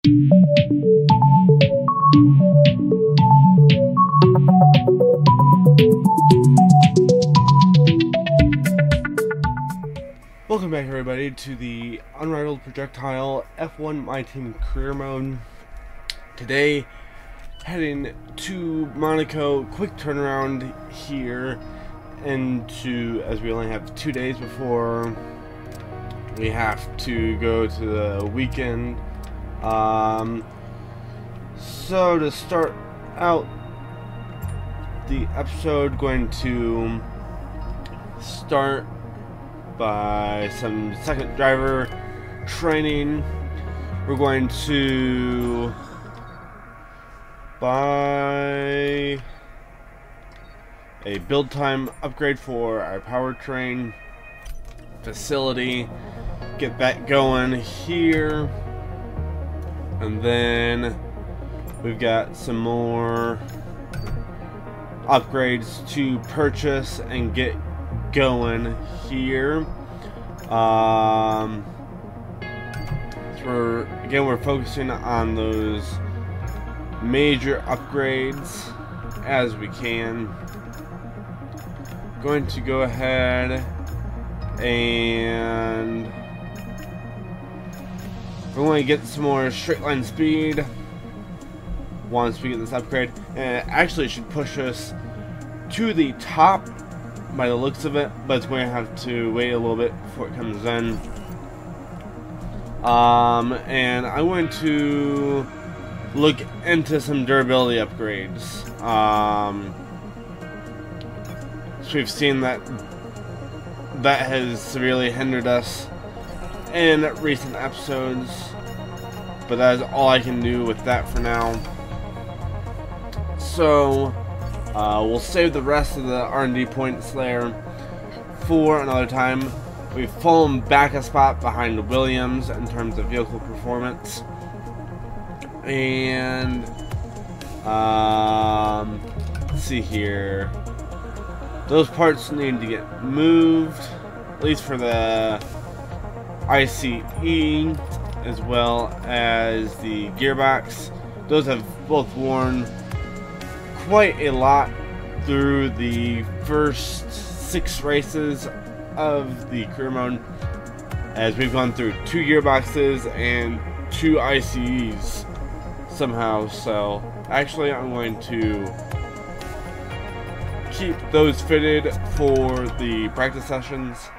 Welcome back, everybody, to the Unrivaled Projectile F1 My Team Career Mode. Today, heading to Monaco. Quick turnaround here, as we only have 2 days before we have to go to the weekend. So to start out the episode, going to start by some second driver training. We're going to buy a build time upgrade for our powertrain facility, get that going here, and then we've got some more upgrades to purchase and get going here. So we're focusing on those major upgrades as we can. Going to go ahead and we're going to get some more straight line speed once we get this upgrade, and it actually should push us to the top by the looks of it, but it's going to have to wait a little bit before it comes in. And I'm going to look into some durability upgrades. So we've seen that has severely hindered us in recent episodes, but that is all I can do with that for now. So we'll save the rest of the R&D points there for another time. We've fallen back a spot behind Williams in terms of vehicle performance. And let's see here. Those parts need to get moved, at least for the ICE as well as the gearbox. Those have both worn quite a lot through the first 6 races of the career mode, as we've gone through 2 gearboxes and 2 ICEs somehow. So actually I'm going to keep those fitted for the practice sessions,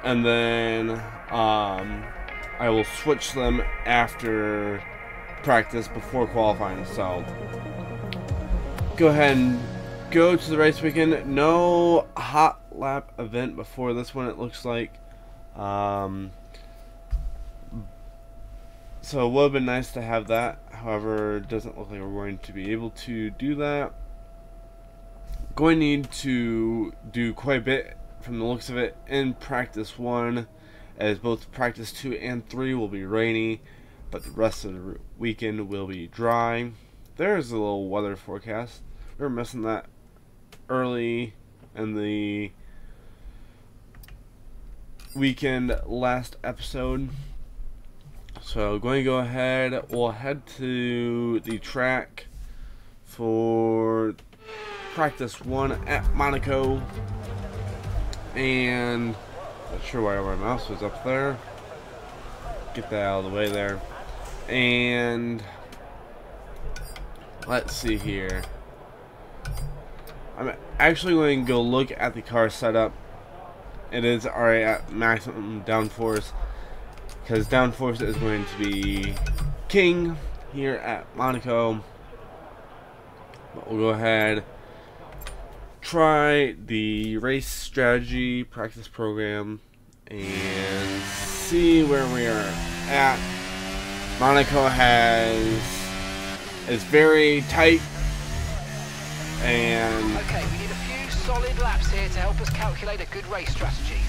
and then I will switch them after practice before qualifying. So go ahead and go to the race weekend. No hot lap event before this one, it looks like. So it would have been nice to have that. However, it doesn't look like we're going to be able to do that. Going to need to do quite a bit from the looks of it in practice 1, as both practice 2 and 3 will be rainy, but the rest of the weekend will be dry. There's a little weather forecast. We were missing that early in the weekend last episode. So going to go ahead, we'll head to the track for practice 1 at Monaco. And not sure why my mouse was up there. Get that out of the way there. And let's see here. I'm actually going to go look at the car setup. It is already at maximum downforce, because downforce is going to be king here at Monaco. But we'll go ahead, try the race strategy practice program, and see where we are at. Monaco is very tight. And okay, we need a few solid laps here to help us calculate a good race strategy.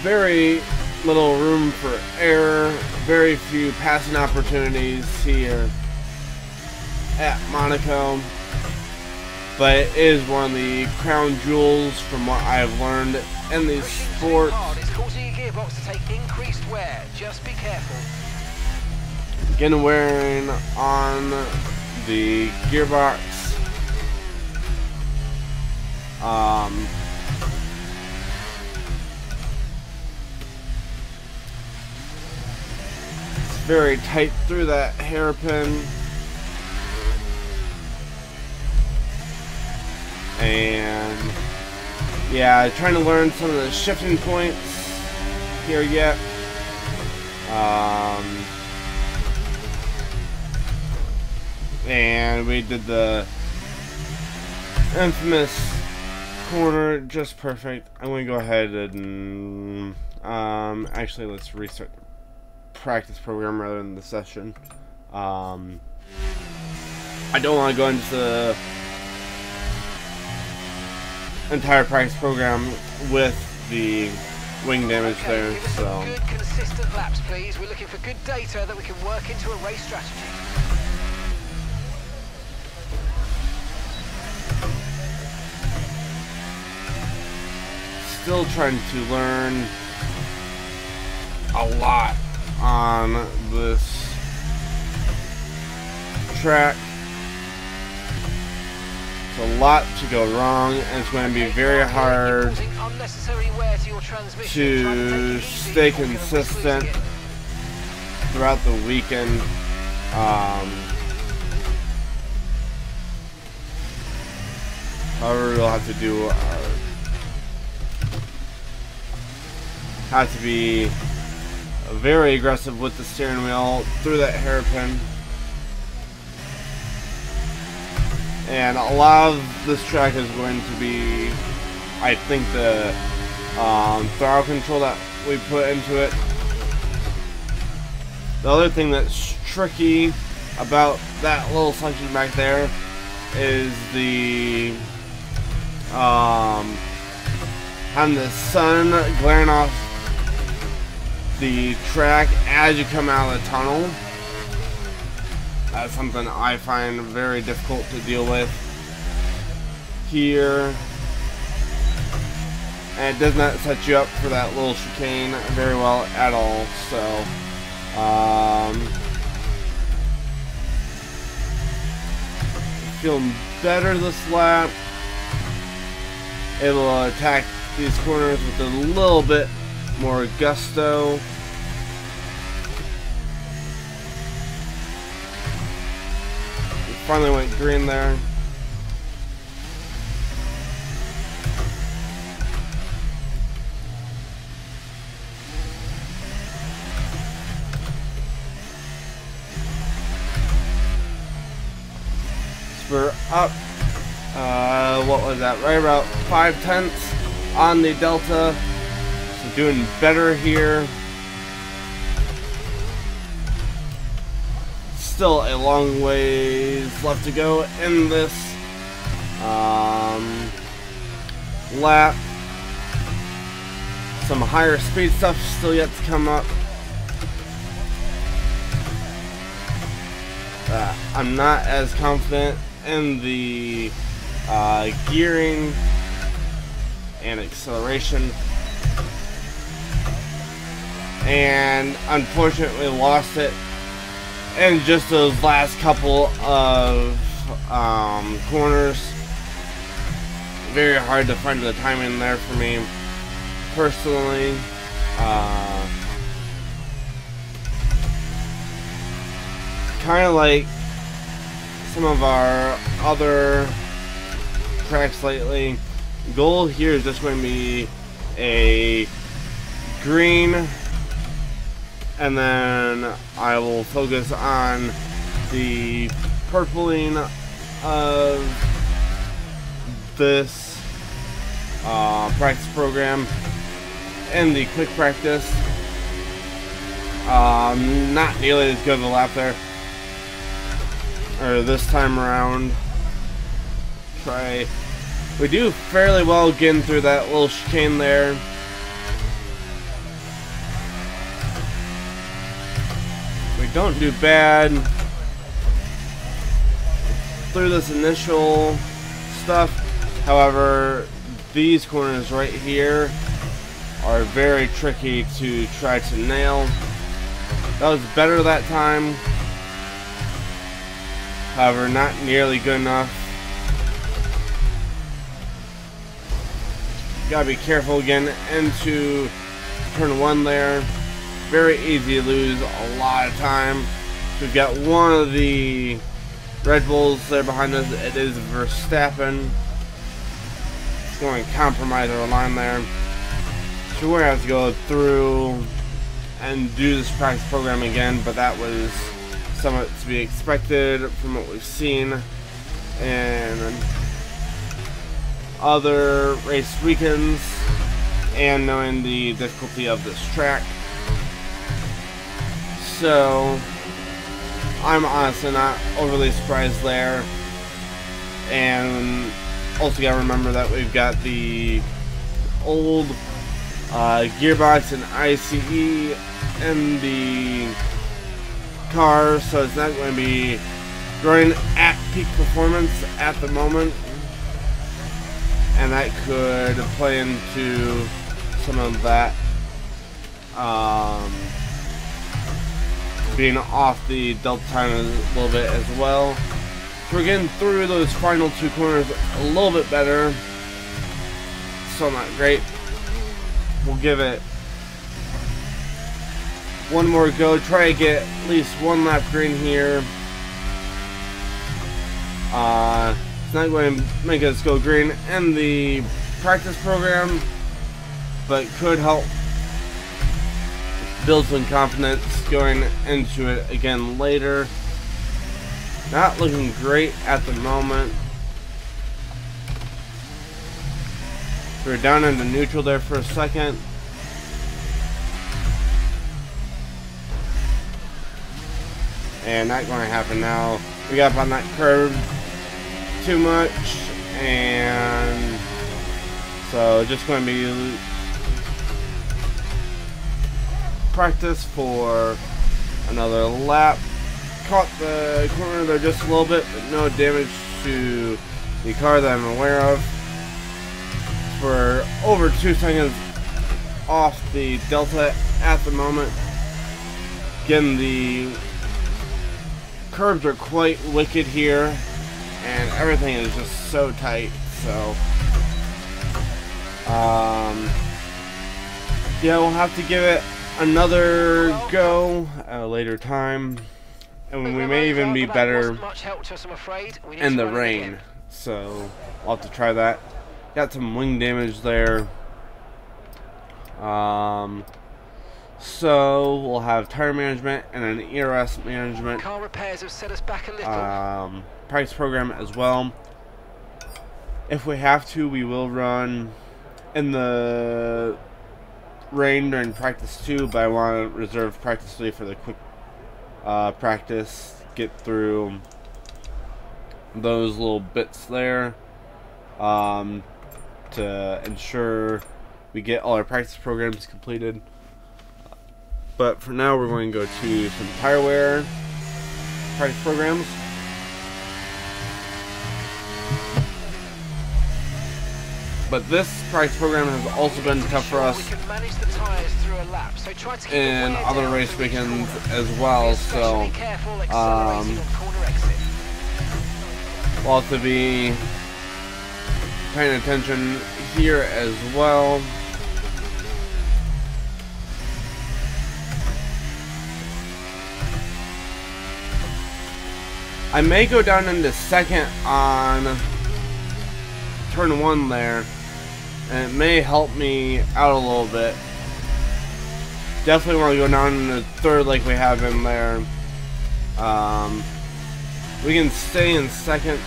Very little room for error, very few passing opportunities here at Monaco. but it is one of the crown jewels from what I've learned in these sports. It's causing your gearbox to take increased wear. Just be careful. Again, wearing on the gearbox. It's very tight through that hairpin. And yeah, trying to learn some of the shifting points here yet. And we did the infamous corner just perfect. I'm going to go ahead and actually let's restart the practice program rather than the session. I don't want to go into the entire practice program with the wing damage there. Give us So some good, consistent laps, please. We're looking for good data that we can work into a race strategy. still trying to learn a lot on this track. It's a lot to go wrong, and it's going to be very hard to stay consistent throughout the weekend. However, we'll have to do have to be very aggressive with the steering wheel through that hairpin. And a lot of this track is going to be, I think, the throttle control that we put into it. The other thing that's tricky about that little section back there is the having the sun glaring off the track as you come out of the tunnel. That's something I find very difficult to deal with here. And it does not set you up for that little chicane very well at all. So, feeling better this lap. Able to attack these corners with a little bit more gusto. We finally went green there. So we're up. What was that? Right about 5/10 on the Delta. So doing better here. Still a long ways left to go in this lap. Some higher speed stuff still yet to come up. I'm not as confident in the gearing and acceleration, and unfortunately lost it in just those last couple of corners. Very hard to find the timing there for me personally. Kind of like some of our other tracks lately, goal here is just going to be a green, and then I will focus on the purpling of this practice program and the quick practice. Not nearly as good of a lap there, or this time around. We do fairly well getting through that little chicane there. We don't do bad through this initial stuff. However, these corners right here are very tricky to try to nail. That was better that time. However, not nearly good enough. Gotta be careful again into turn 1 there. Very easy to lose a lot of time. We've got one of the Red Bulls there behind us. It is Verstappen. It's going to compromise our line there. So we're going to have to go through and do this practice program again, but that was somewhat to be expected from what we've seen in other race weekends and knowing the difficulty of this track. So I'm honestly not overly surprised there. And also gotta remember that we've got the old gearbox and ICE in the car, so it's not going to be running at peak performance at the moment, and that could play into some of that being off the delta time a little bit as well. So we're getting through those final 2 corners a little bit better. Still not great. We'll give it one more go. Try to get at least 1 lap green here. It's not going to make us go green in the practice program, but could help build some confidence going into it again later. Not looking great at the moment. We're down into neutral there for a second. And not going to happen now. We got up on that curve too much, and so just going to be practice for another lap. Caught the corner there just a little bit, but no damage to the car that I'm aware of. We're over 2 seconds off the delta at the moment. Again, the curbs are quite wicked here, and everything is just so tight. So yeah, we'll have to give it another go at a later time, and we may even be better in the rain. So we'll have to try that. Got some wing damage there. So we'll have tire management and an ERS management car repairs have set us back a little. price program as well. If we have to, we will run in the rain during practice 2, but I want to reserve practice 3 for the quick practice. Get through those little bits there to ensure we get all our practice programs completed. But for now, we're going to go to some tire wear practice programs. But this practice program has also been tough for us in other race weekends as well, so we'll have to be paying attention here as well. I may go down into second on turn 1 there, and it may help me out a little bit. Definitely want to go down into third like we have in there. We can stay in second.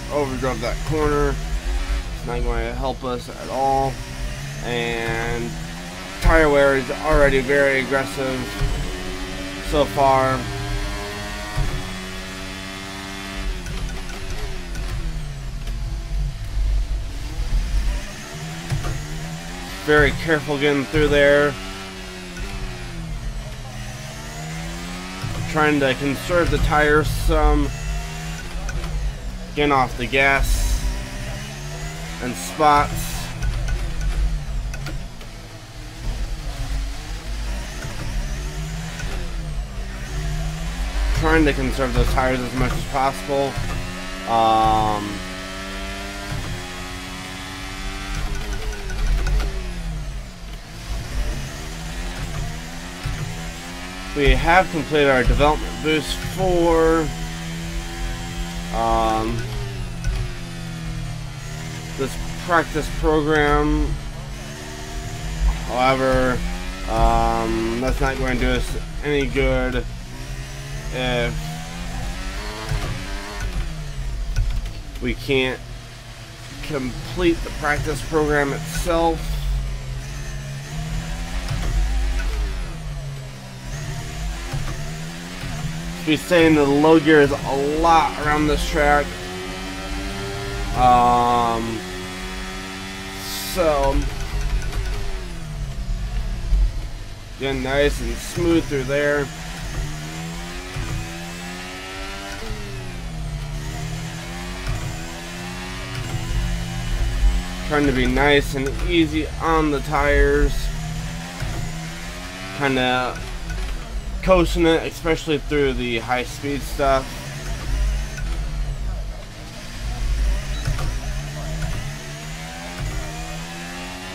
Overdrove that corner. It's not going to help us at all. And tire wear is already very aggressive so far. Very careful getting through there. trying to conserve the tires some, getting off the gas and spots. Trying to conserve those tires as much as possible. We have completed our development boost for this practice program. However, that's not going to do us any good if we can't complete the practice program itself. Be saying the low gear is a lot around this track. So getting nice and smooth through there. Trying to be nice and easy on the tires. Kind of coasting it, especially through the high speed stuff.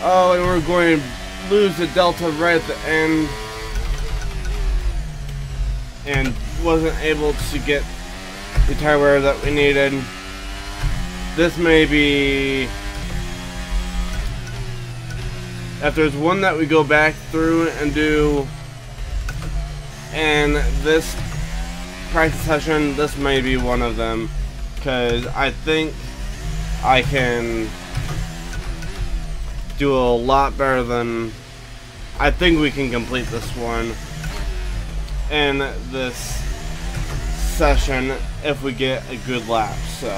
Oh, and we're going to lose the delta right at the end, and wasn't able to get the tire wear that we needed. This may be, if there's one that we go back through and do in this practice session, this may be one of them, because I think I can do a lot better than, I think we can complete this one in this session if we get a good lap. So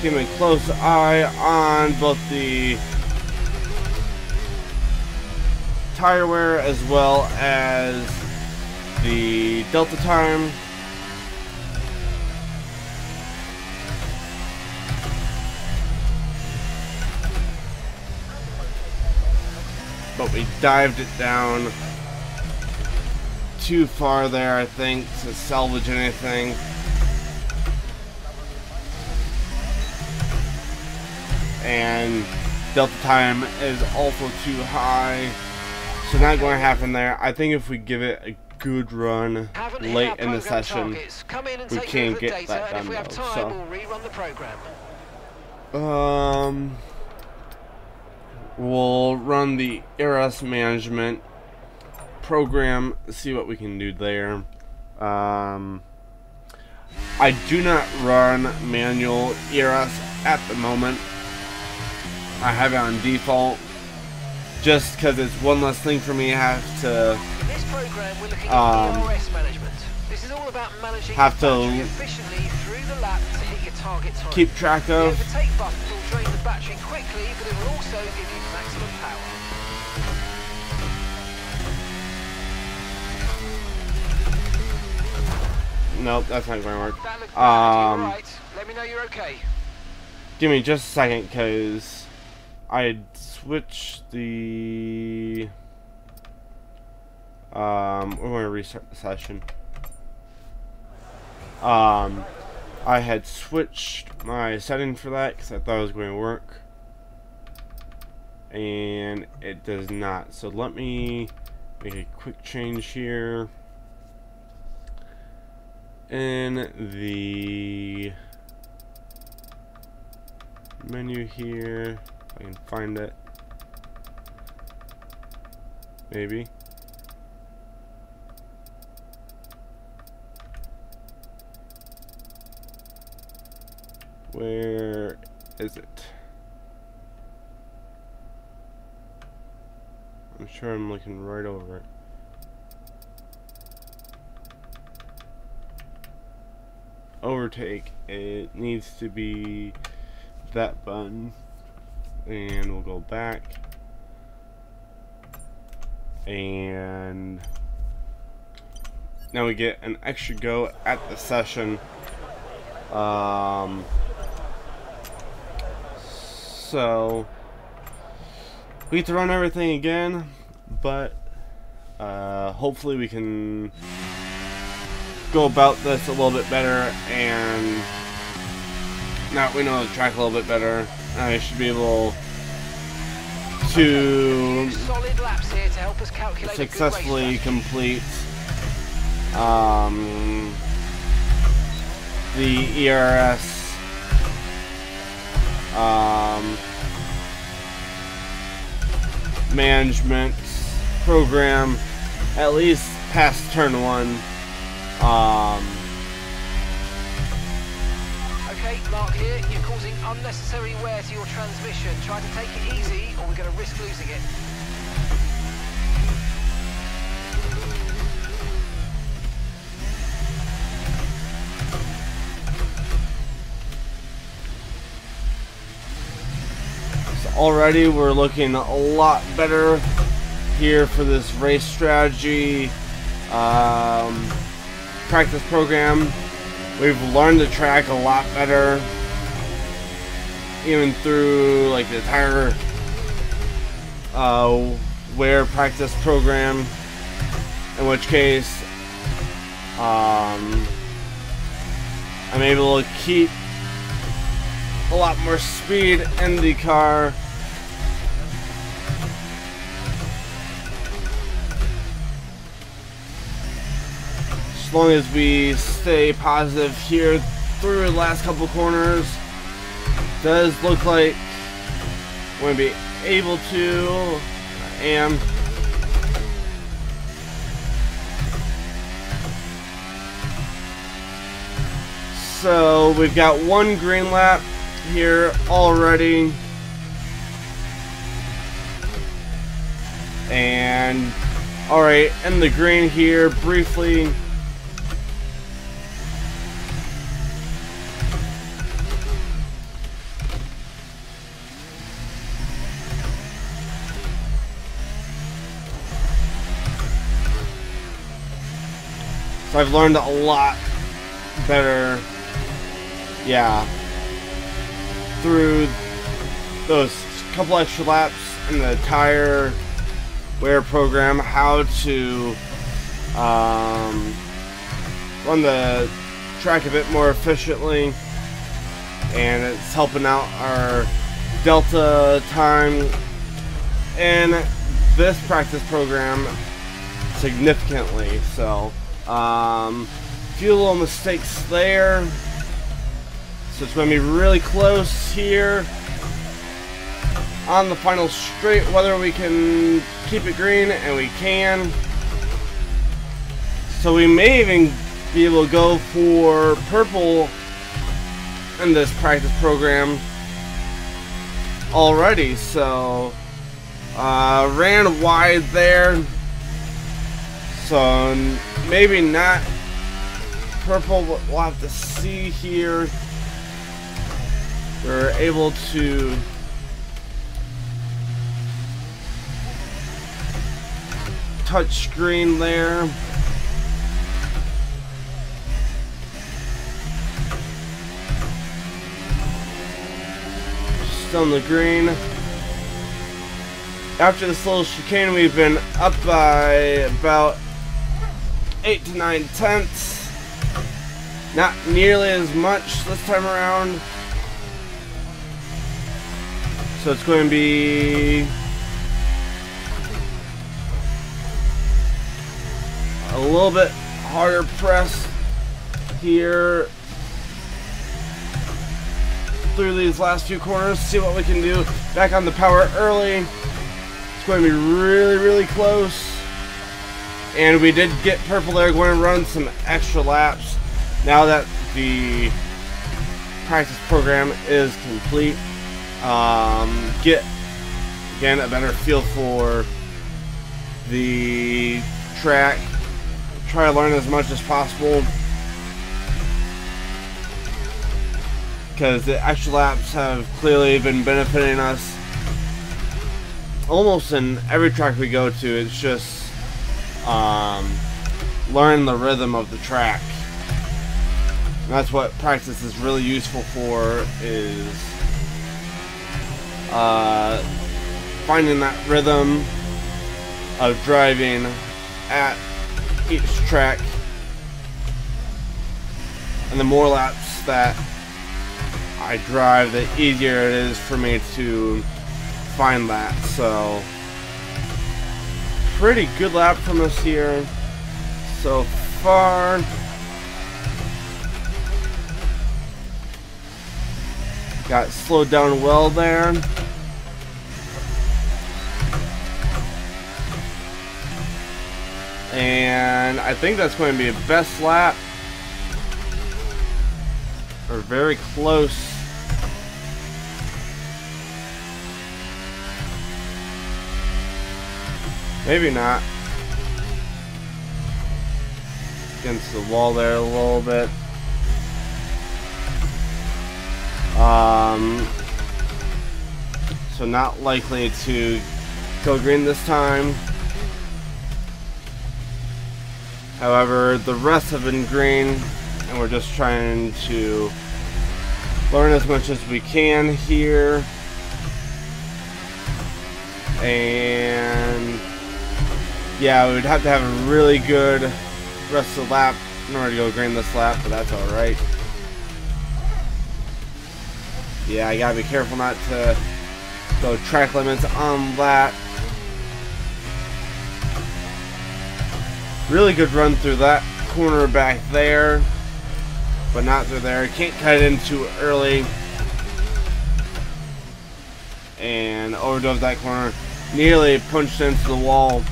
keeping a close eye on both the tire wear as well as the delta time. But we dived it down too far there, I think, to salvage anything. And delta time is also too high. So not going to happen there. I think if we give it a good run late in the session, we can get that done though. So, we'll run the ERS management program, see what we can do there. I do not run manual ERS at the moment. I have it on default, just because it's one less thing for me. I have to In this program, we're looking at ERS management. This is all about managing have the to battery efficiently through the lap to hit your target time. keep track of. The overtake button will drain the battery quickly, but it will also give you maximum power. Nope, that's not going to work. That looked bad. You're right. Let me know you're okay. Give me just a second, because I switched the we're going to restart the session. I had switched my setting for that because I thought it was going to work, and it does not. So let me make a quick change here in the menu here, if I can find it. Maybe. Where is it? I'm sure I'm looking right over it. Overtake. It needs to be that button. And we'll go back. And now we get an extra go at the session. So we get to run everything again, but hopefully we can go about this a little bit better, and now that we know the track a little bit better, I should be able to solid laps here to help us calculate successfully complete the ERS management program, at least past turn 1. Okay, Mark here, you're causing unnecessary wear to your transmission. Try to take it easy or we're going to risk losing it. Already we're looking a lot better here for this race strategy practice program. We've learned the track a lot better, even through like the entire wear practice program, in which case I'm able to keep a lot more speed in the car. As long as we stay positive here through the last couple corners. Does look like we're going to be able to. I am. So we've got one green lap here already, and alright, in the green here briefly. So I've learned a lot better, yeah, through those couple extra laps in the tire wear program, how to run the track a bit more efficiently, and it's helping out our delta time in this practice program significantly. So few little mistakes there. So it's going to be really close here on the final straight, whether we can keep it green, and we can. So we may even be able to go for purple in this practice program already. So ran wide there. So maybe not purple, but we'll have to see here. We're able to touch screen there. Still in the green. After this little chicane, we've been up by about 8 to 9 tenths. Not nearly as much this time around. So it's going to be a little bit harder press here through these last few corners. See what we can do. Back on the power early. It's going to be really, really close. And we did get purple there. Going to run some extra laps now that the practice program is complete. Get again a better feel for the track. Try to learn as much as possible, because the extra laps have clearly been benefiting us almost in every track we go to, it's just learning the rhythm of the track. And that's what practice is really useful for, is finding that rhythm of driving at each track. And the more laps that I drive, the easier it is for me to find that. So pretty good lap from us here so far. Got slowed down well there. And I think that's going to be a best lap. Or very close. Maybe not. Against the wall there a little bit. So not likely to go green this time. However, the rest have been green, and we're just trying to learn as much as we can here. And yeah, we would have to have a really good rest of the lap in order to go green this lap, but that's alright. Yeah, I gotta be careful not to go track limits on that. Really good run through that corner back there, but not through there. Can't cut it in too early. And overdove that corner. Nearly punched into the wall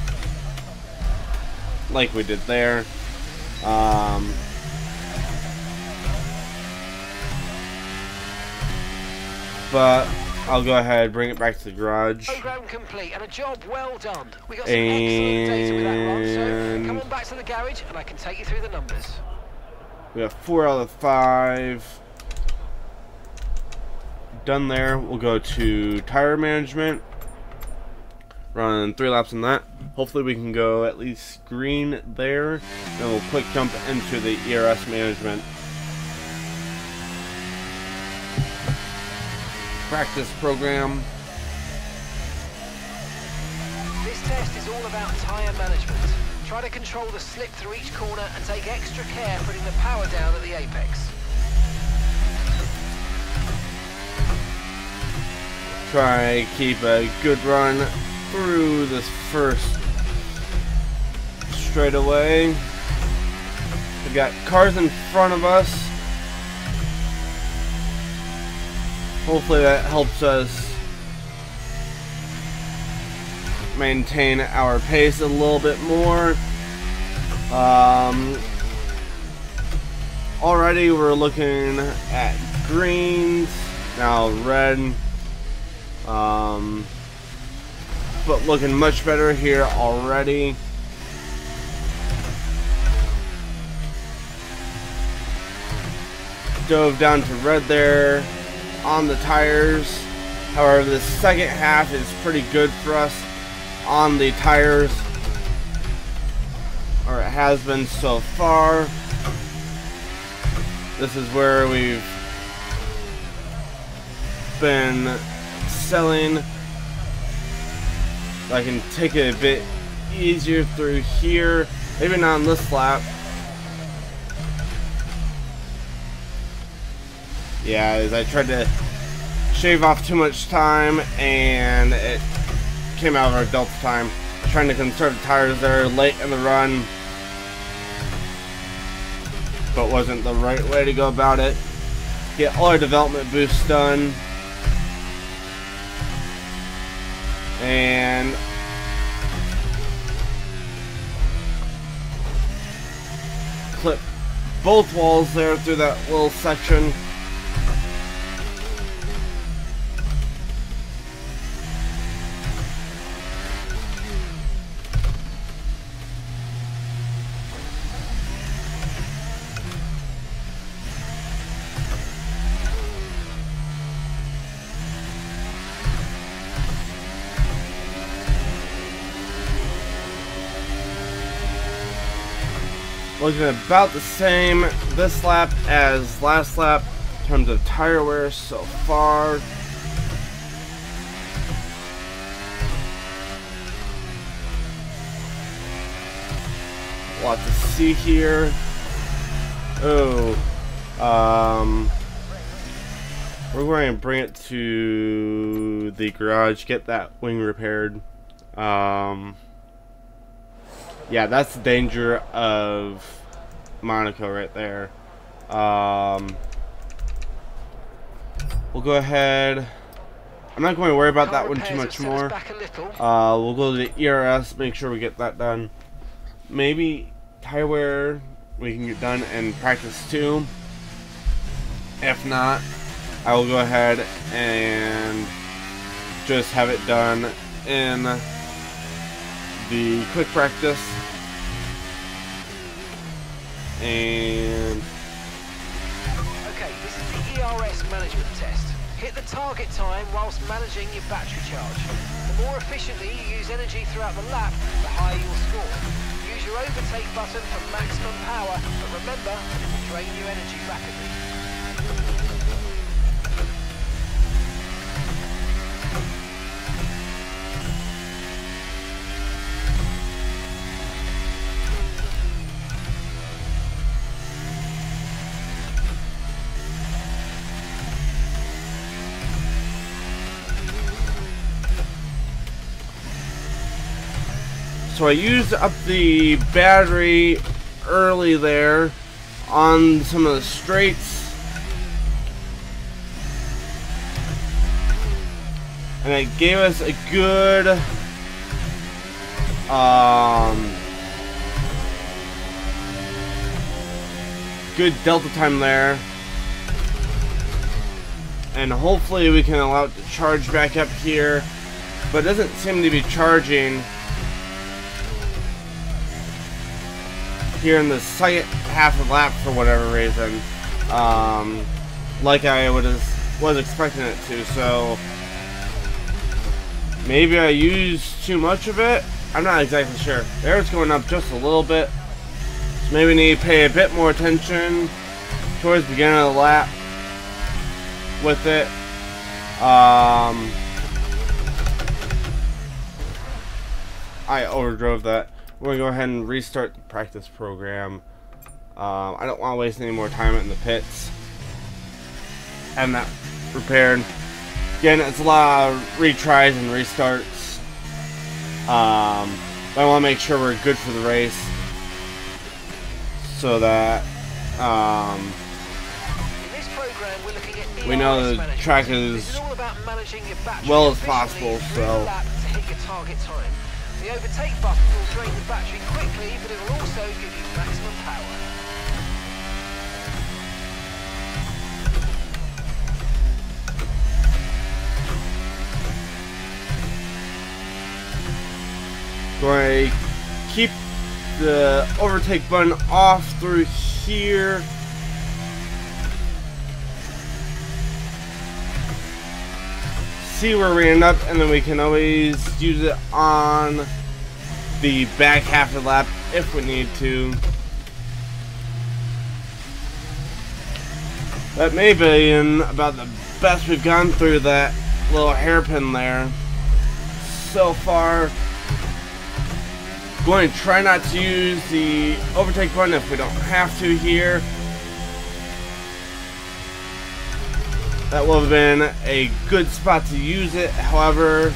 like we did there. But I'll go ahead, bring it back to the garage. Program complete and a job well done. We got some excellent data with that run, so come on back to the garage and I can take you through the numbers. We have 4 out of 5 done there. We'll go to tire management. Run 3 laps on that. Hopefully we can go at least green there. Then we'll quick jump into the ERS management. Practice program. This test is all about tyre management. Try to control the slip through each corner and take extra care putting the power down at the apex. Try keep a good run through this first straightaway. We've got cars in front of us. Hopefully that helps us maintain our pace a little bit more. Already we're looking at greens, now red, but looking much better here already. Dove down to red there on the tires. However, the second half is pretty good for us on the tires, or it has been so far. This is where we've been selling. I can take it a bit easier through here. Maybe not on this lap. Yeah, as I tried to shave off too much time and it came out of our delta time. Trying to conserve the tires there late in the run, but wasn't the right way to go about it. Get all our development boosts done. And clip both walls there through that little section. Looking at about the same this lap as last lap in terms of tire wear so far. A lot to see here. Oh, we're going to bring it to the garage, get that wing repaired. Yeah, that's the danger of Monaco right there. We'll go ahead. I'm not going to worry about that one too much more. We'll go to the ERS, make sure we get that done. Maybe tire wear we can get done in practice 2. If not, I will go ahead and just have it done in the quick practice. And okay, this is the ERS management test. Hit the target time whilst managing your battery charge. The more efficiently you use energy throughout the lap, the higher you'll score. Use your overtake button for maximum power, but remember, it will drain your energy rapidly. so I used up the battery early there on some of the straights, and it gave us a good good delta time there, and hopefully we can allow it to charge back up here, but it doesn't seem to be charging here in the second half of the lap for whatever reason, like I was expecting it to. So maybe I used too much of it. I'm not exactly sure. The air's going up just a little bit, so maybe we need to pay a bit more attention towards the beginning of the lap with it. I overdrove that. We're going to go ahead and restart the practice program. I don't want to waste any more time in the pits. Having that repaired. Again, it's a lot of retries and restarts. But I want to make sure we're good for the race, so that we know the track is well as possible. So. The overtake button will drain the battery quickly, but it will also give you maximum power. Going to keep the overtake button off through here. See where we end up, and then we can always use it on the back half of the lap if we need to. That may have been about the best we've gone through that little hairpin there so far. Going to try not to use the overtake button if we don't have to here. That would have been a good spot to use it. However,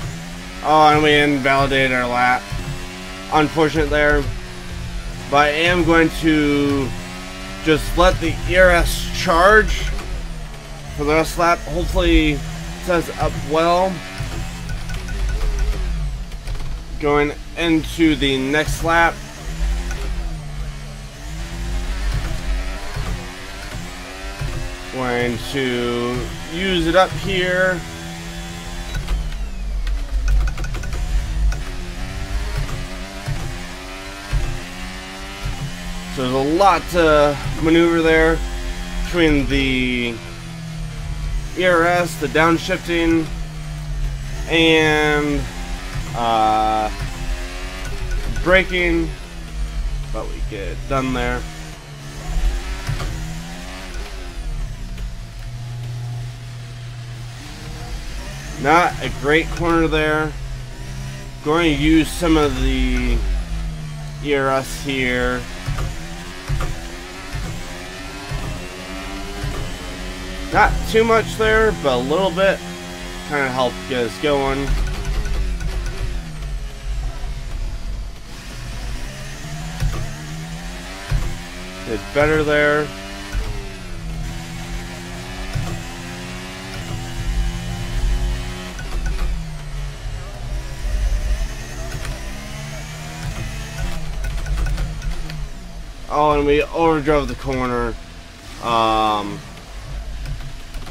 and we invalidated our lap. Unfortunate there. But I am going to just let the ERS charge for the rest of the lap. Hopefully it sets up well. Going into the next lap. Going to use it up here. So there's a lot to maneuver there between the ERS, the downshifting, and braking, but we get it done there. Not a great corner there. Going to use some of the ERS here. Not too much there, but a little bit. Kind of helped get us going. Did better there. Oh, and we overdrove the corner.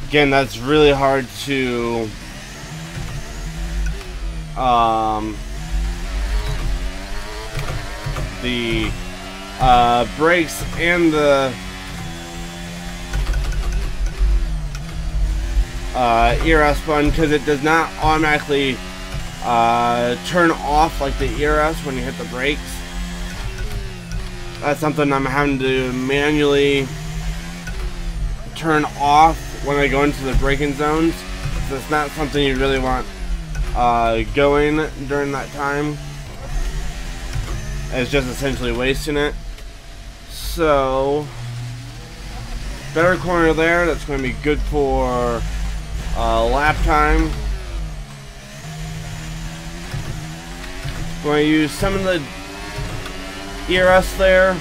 Again, that's really hard to the brakes and the ERS button, because it does not automatically turn off like the ERS when you hit the brakes. That's something I'm having to manually turn off when I go into the braking zones. So it's not something you really want going during that time. It's just essentially wasting it. So, better corner there. That's going to be good for lap time. Going to use some of the ERS there.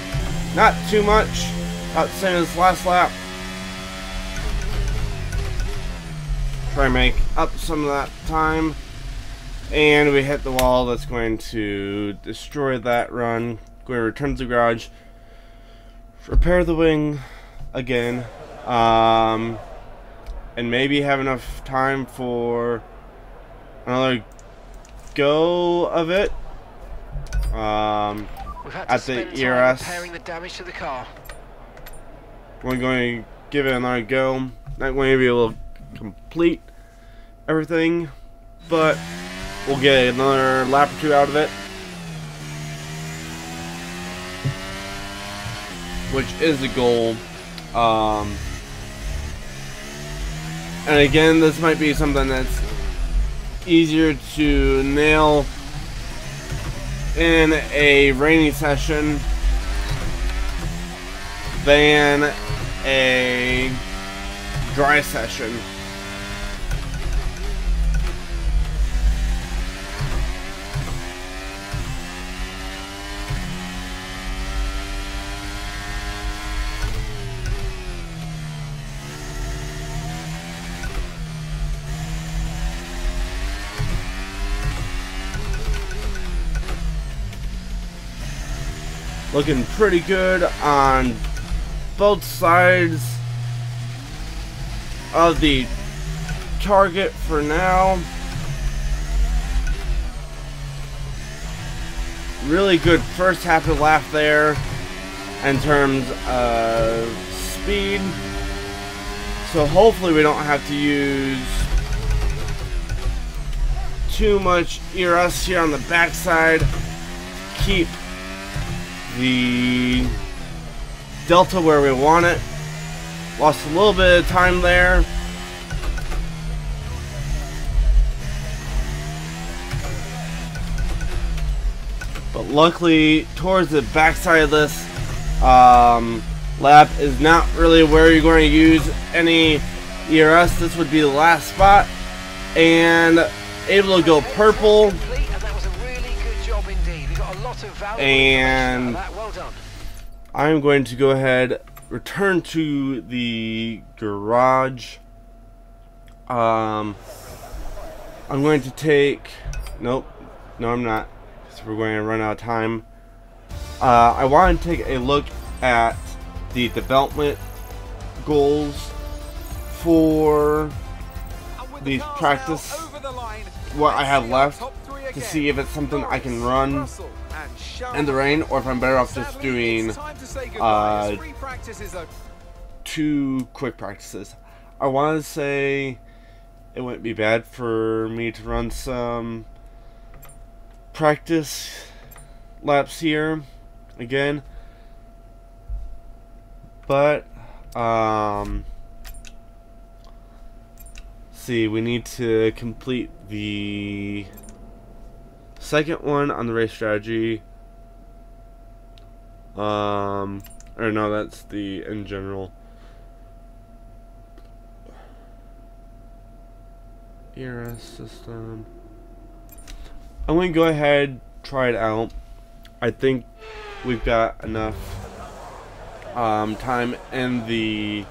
Not too much. About the same as last lap. Try and make up some of that time. And we hit the wall. That's going to destroy that run. Going to return to the garage. Repair the wing again. And maybe have enough time for another go of it. At the ERS. Repairing the damage to the car. We're going to give it another go. Not going to be able to complete everything, but we'll get another lap or two out of it, which is the goal. And again, this might be something that's easier to nail in a rainy session than a dry session. Looking pretty good on both sides of the target for now. Really good first half of the lap there in terms of speed. So hopefully we don't have to use too much ERS here on the backside. Keep the delta where we want it. Lost a little bit of time there. But luckily, towards the backside of this lap is not really where you're going to use any ERS. This would be the last spot. And able to go purple. And well done. I'm going to go ahead, return to the garage. I'm going to take, nope, no I'm not, because we're going to run out of time. I want to take a look at the development goals for these practice, what I have left, to see if it's something I can run in the rain, or if I'm better off just doing 2 quick practices. I want to say it wouldn't be bad for me to run some practice laps here again, but see, see, we need to complete the second one on the race strategy. Or no, that's the in general. ERS system. I'm going to go ahead, try it out. I think we've got enough time in the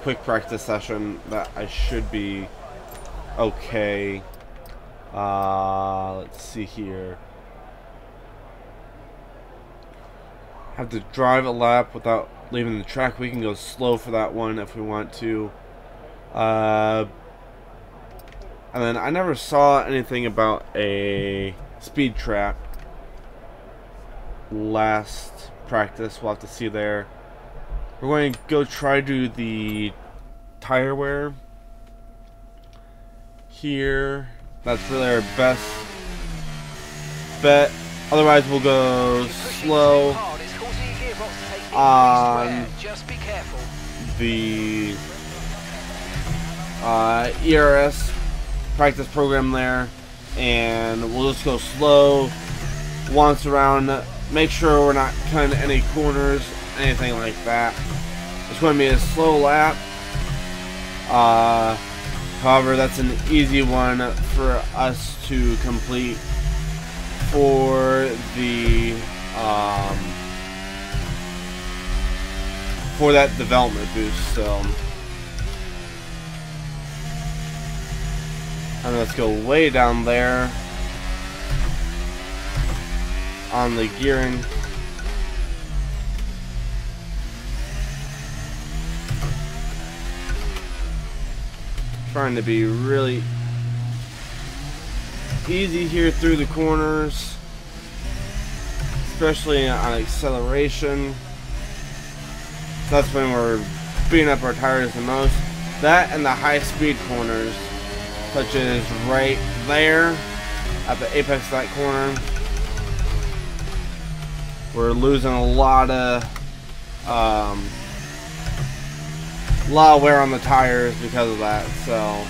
quick practice session that I should be okay. Let's see here. Have to drive a lap without leaving the track. We can go slow for that one if we want to. And then I never saw anything about a speed trap last practice. We'll have to see there. We're going to go try to do the tire wear here. That's really our best bet. Otherwise, we'll go slow on the ERS practice program there, and we'll just go slow once around. Make sure we're not cutting any corners, anything like that. It's going to be a slow lap. However, that's an easy one for us to complete for the for that development boost. So, and let's go way down there on the gearing. Trying to be really easy here through the corners, especially on acceleration. That's when we're beating up our tires the most. That and the high speed corners, such as right there at the apex of that corner. We're losing a lot of wear on the tires because of that. So,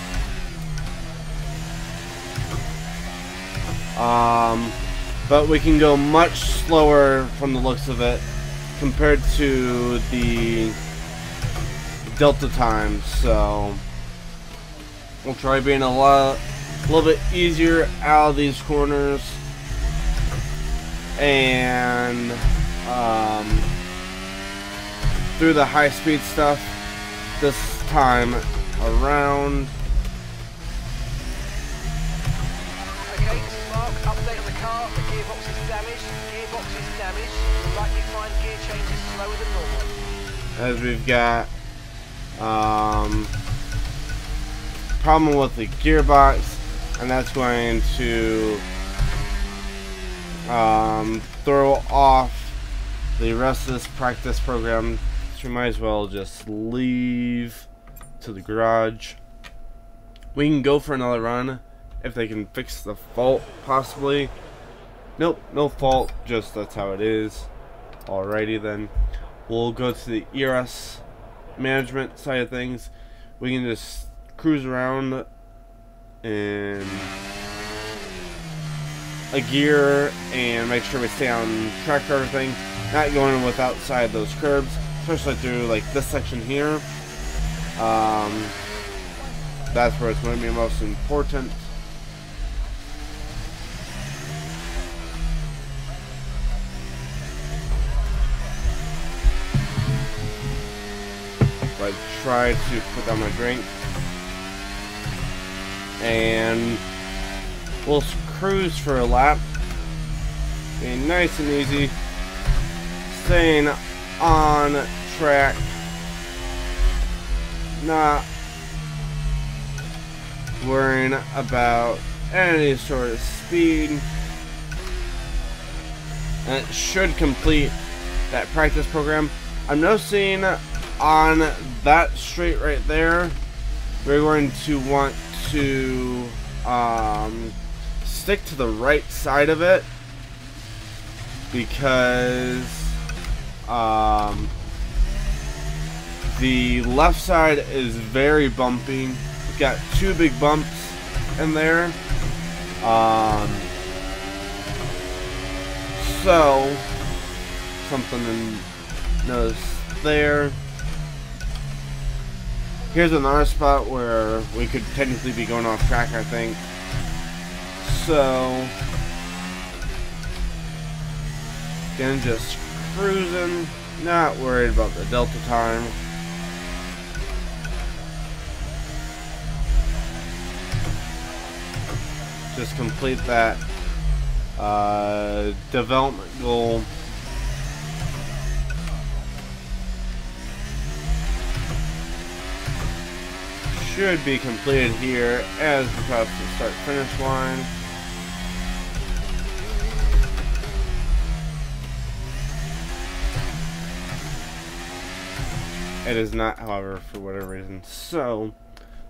but we can go much slower from the looks of it compared to the Delta times. So we'll try being a little bit easier out of these corners, and through the high speed stuff this time around. Okay, this is Mark. Update on the car. The gearbox is damaged. Gearbox is damaged. You'll likely find gear changes slower than normal. As we've got problem with the gearbox, and that's going to throw off the rest of this practice program. So we might as well just leave to the garage. We can go for another run if they can fix the fault, possibly. Nope, no fault, just that's how it is. Alrighty then. We'll go to the ERS management side of things. We can just cruise around in a gear and make sure we stay on track for everything. Not going with outside those curbs, especially through like this section here. That's where it's going to be most important. I try to put down my drink, and we'll cruise for a lap, being nice and easy, staying on track, not worrying about any sort of speed, and it should complete that practice program. I'm noticing on that straight right there, we're going to want to stick to the right side of it, because the left side is very bumpy, got 2 big bumps in there. So something to notice there. Here's another spot where we could technically be going off track, I think. So again, just cruising, not worried about the delta time. Just complete that development goal. Should be completed here as we cross the start-finish line. It is not, however, for whatever reason. So,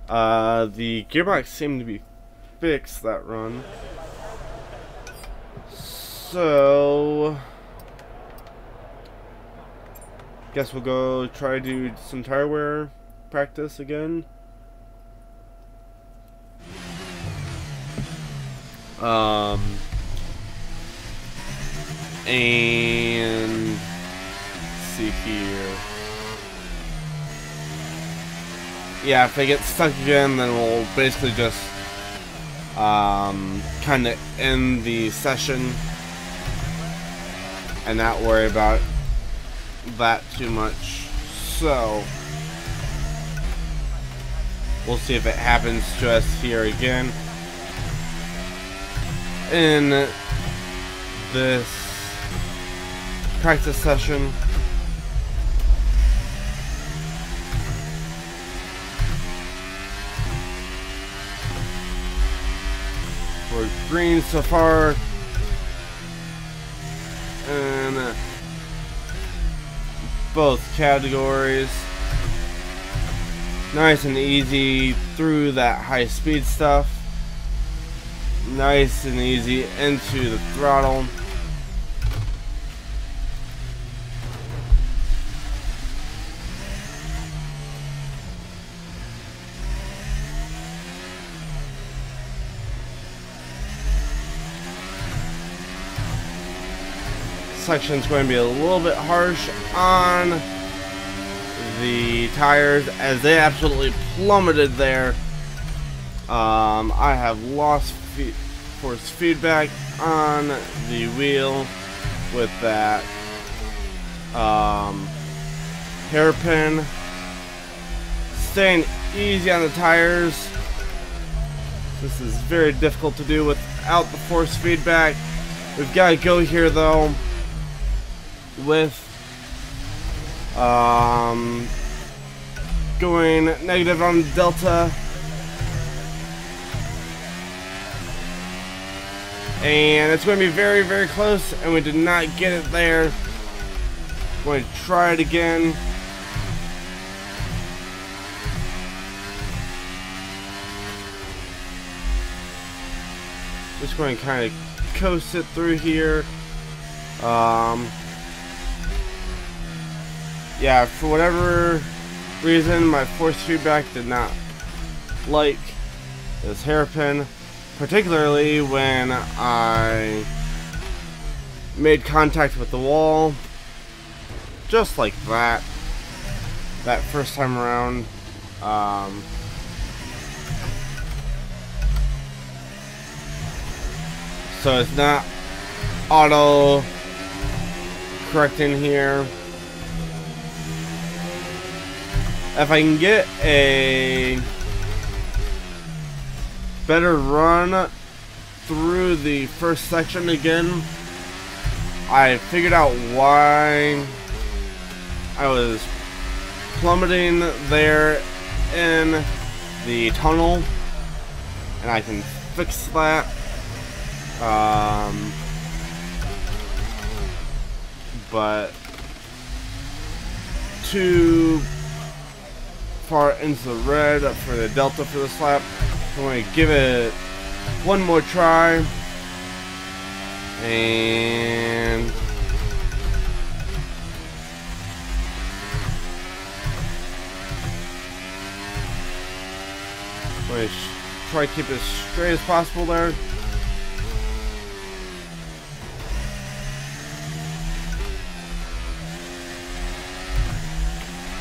the gearbox seemed to be fixed that run. So, guess we'll go try to do some tire wear practice again. And let's see here. Yeah, if I get stuck again, then we'll basically just kind of end the session and not worry about that too much. So we'll see if it happens to us here again in this practice session. We're green so far, and both categories. Nice and easy through that high speed stuff. Nice and easy into the throttle. Section's going to be a little bit harsh on the tires as they absolutely plummeted there. I have lost force feedback on the wheel with that hairpin. Staying easy on the tires. This is very difficult to do without the force feedback. We've got to go here though with going negative on delta, and it's going to be very, very close, and we did not get it there. I'm going to try it again. Just going to kind of coast it through here. Yeah, for whatever reason, my force feedback did not like this hairpin, particularly when I made contact with the wall, just like that first time around. So it's not auto correcting here. If I can get a better run through the first section again, I figured out why I was plummeting there in the tunnel, and I can fix that. But too far into the red for the delta for this lap. I'm going to give it one more try, and going to try to keep it as straight as possible there.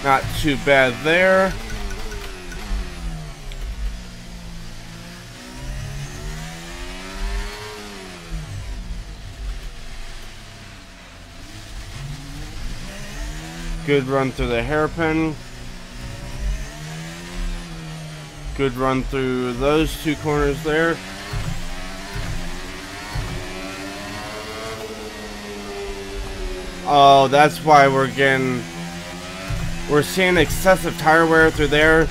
Not too bad there. Good run through the hairpin. Good run through those two corners there. Oh, that's why we're seeing excessive tire wear through there,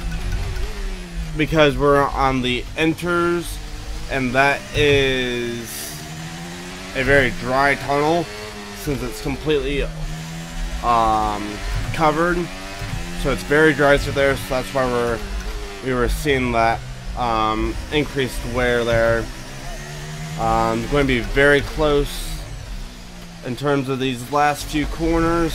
because we're on the enters, and that is a very dry tunnel since it's completely covered, so it's very dry through there. So that's why we were seeing that increased wear there. Going to be very close in terms of these last few corners.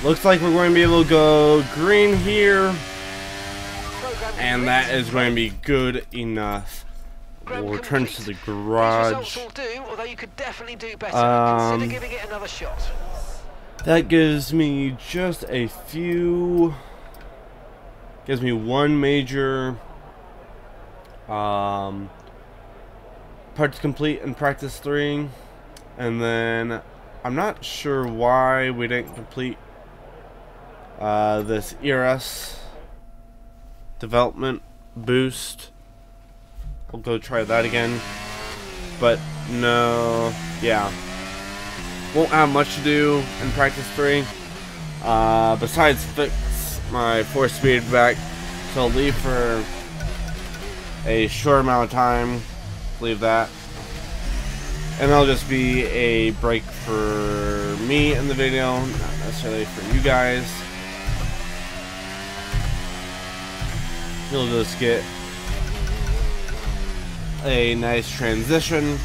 Looks like we're going to be able to go green here, and that is going to be good enough. We'll return to the garage. That gives me just a few. Gives me one major part to complete in practice 3, and then I'm not sure why we didn't complete this ERS development boost. We'll go try that again, but no, yeah, won't have much to do in practice 3 besides fix my 4-speed back. So I'll leave for a short amount of time, leave that, and that'll just be a break for me in the video, not necessarily for you guys. You'll just get a nice transition.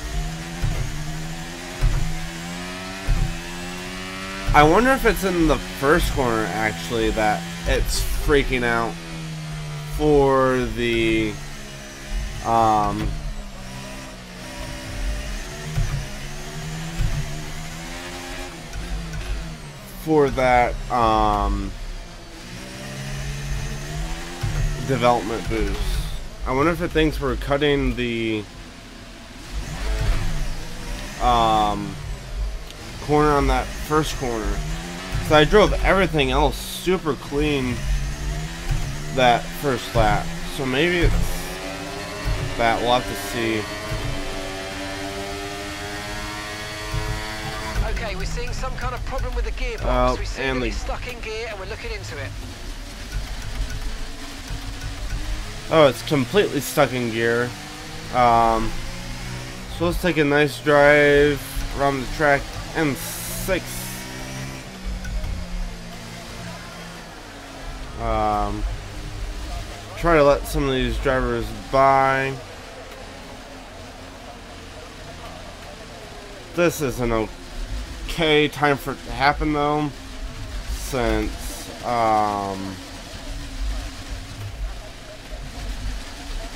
I wonder if it's in the first corner actually that it's freaking out for the for that development boost. I wonder if it thinks we're cutting the corner on that first corner. So I drove everything else super clean that first lap. So maybe it's that. We'll have to see. Okay, we're seeing some kind of problem with the gearbox. We see that it's stuck in gear and we're looking into it. Oh, it's completely stuck in gear. So let's take a nice drive around the track and 6. Try to let some of these drivers by. This is an okay time for it to happen though, since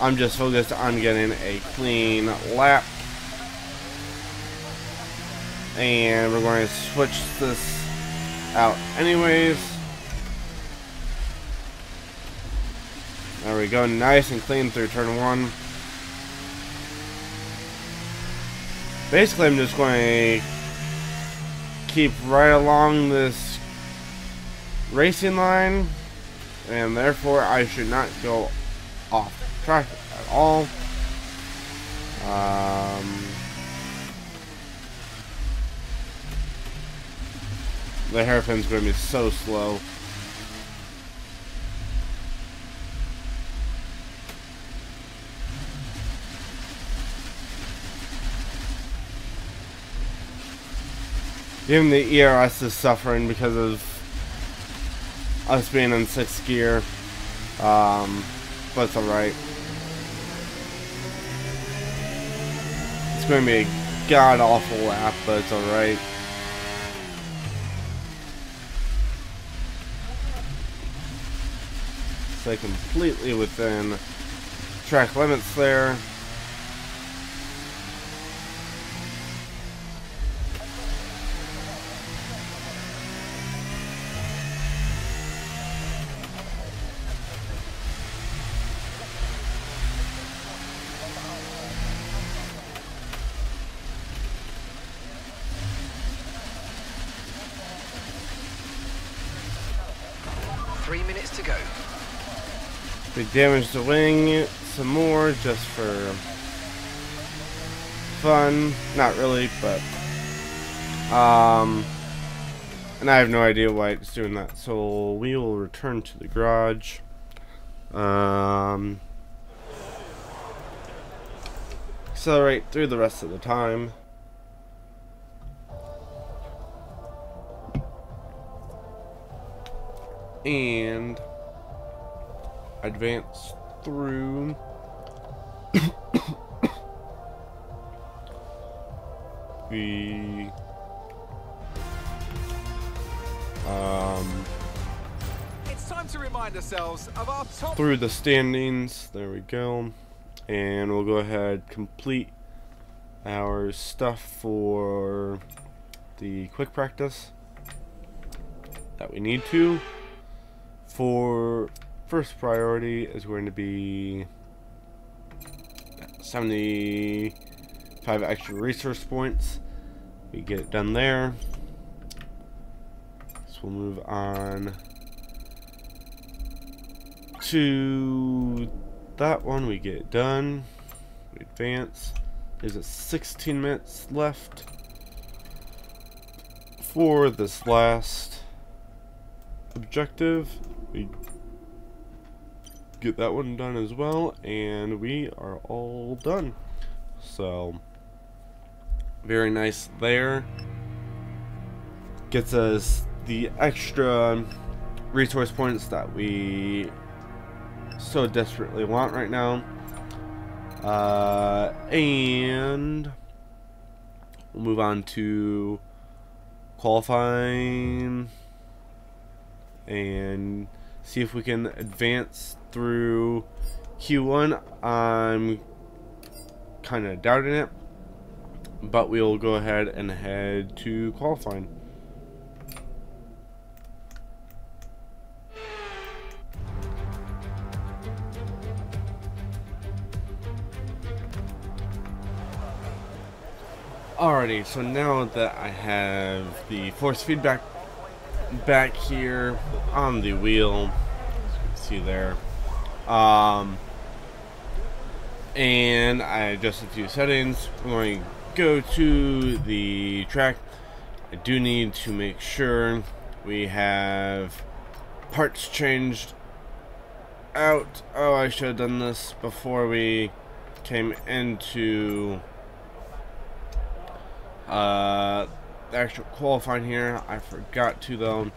I'm just focused on getting a clean lap. And we're going to switch this out anyways. There we go, nice and clean through turn 1. Basically, I'm just going to keep right along this racing line, and therefore I should not go off track at all. The hairpin's going to be so slow. Even the ERS is suffering because of us being in 6th gear, but it's alright. It's going to be a god-awful lap, but it's alright. stay completely within track limits there. To go. We damaged the wing some more just for fun. Not really, but and I have no idea why it's doing that. So we will return to the garage. Accelerate through the rest of the time. And advance through the it's time to remind ourselves of our top through the standings. There we go. And we'll go ahead complete our stuff for the quick practice that we need to. For first priority is going to be 75 extra resource points. We get it done there. So we'll move on to that one. We get it done. We advance. There's 16 minutes left for this last objective. We get that one done as well, and we are all done. So very nice there. Gets us the extra resource points that we so desperately want right now. And we'll move on to qualifying and see if we can advance through Q1. I'm kind of doubting it, but we'll go ahead and head to qualifying. Alrighty, so now that I have the force feedback back here on the wheel, as you can see there, and I adjusted a few settings, we're going to go to the track. I do need to make sure we have parts changed out. Oh, I should have done this before we came into the actual qualifying here. I forgot to though.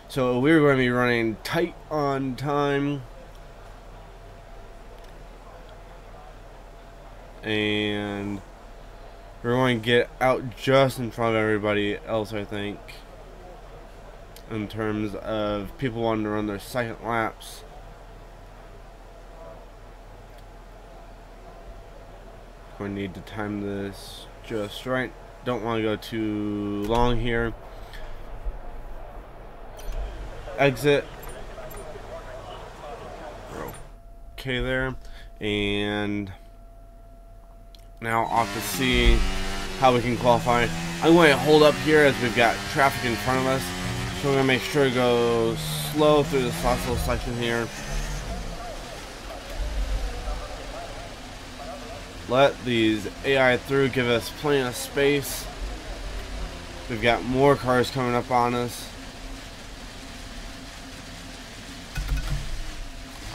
So we're going to be running tight on time, and we're going to get out just in front of everybody else, I think, in terms of people wanting to run their second laps. We need to time this just right. Don't want to go too long here. Exit. We're okay there. And now off to see how we can qualify. I'm going to hold up here as we've got traffic in front of us. So we're going to make sure to go slow through this last little section here. Let these AI through, give us plenty of space. We've got more cars coming up on us.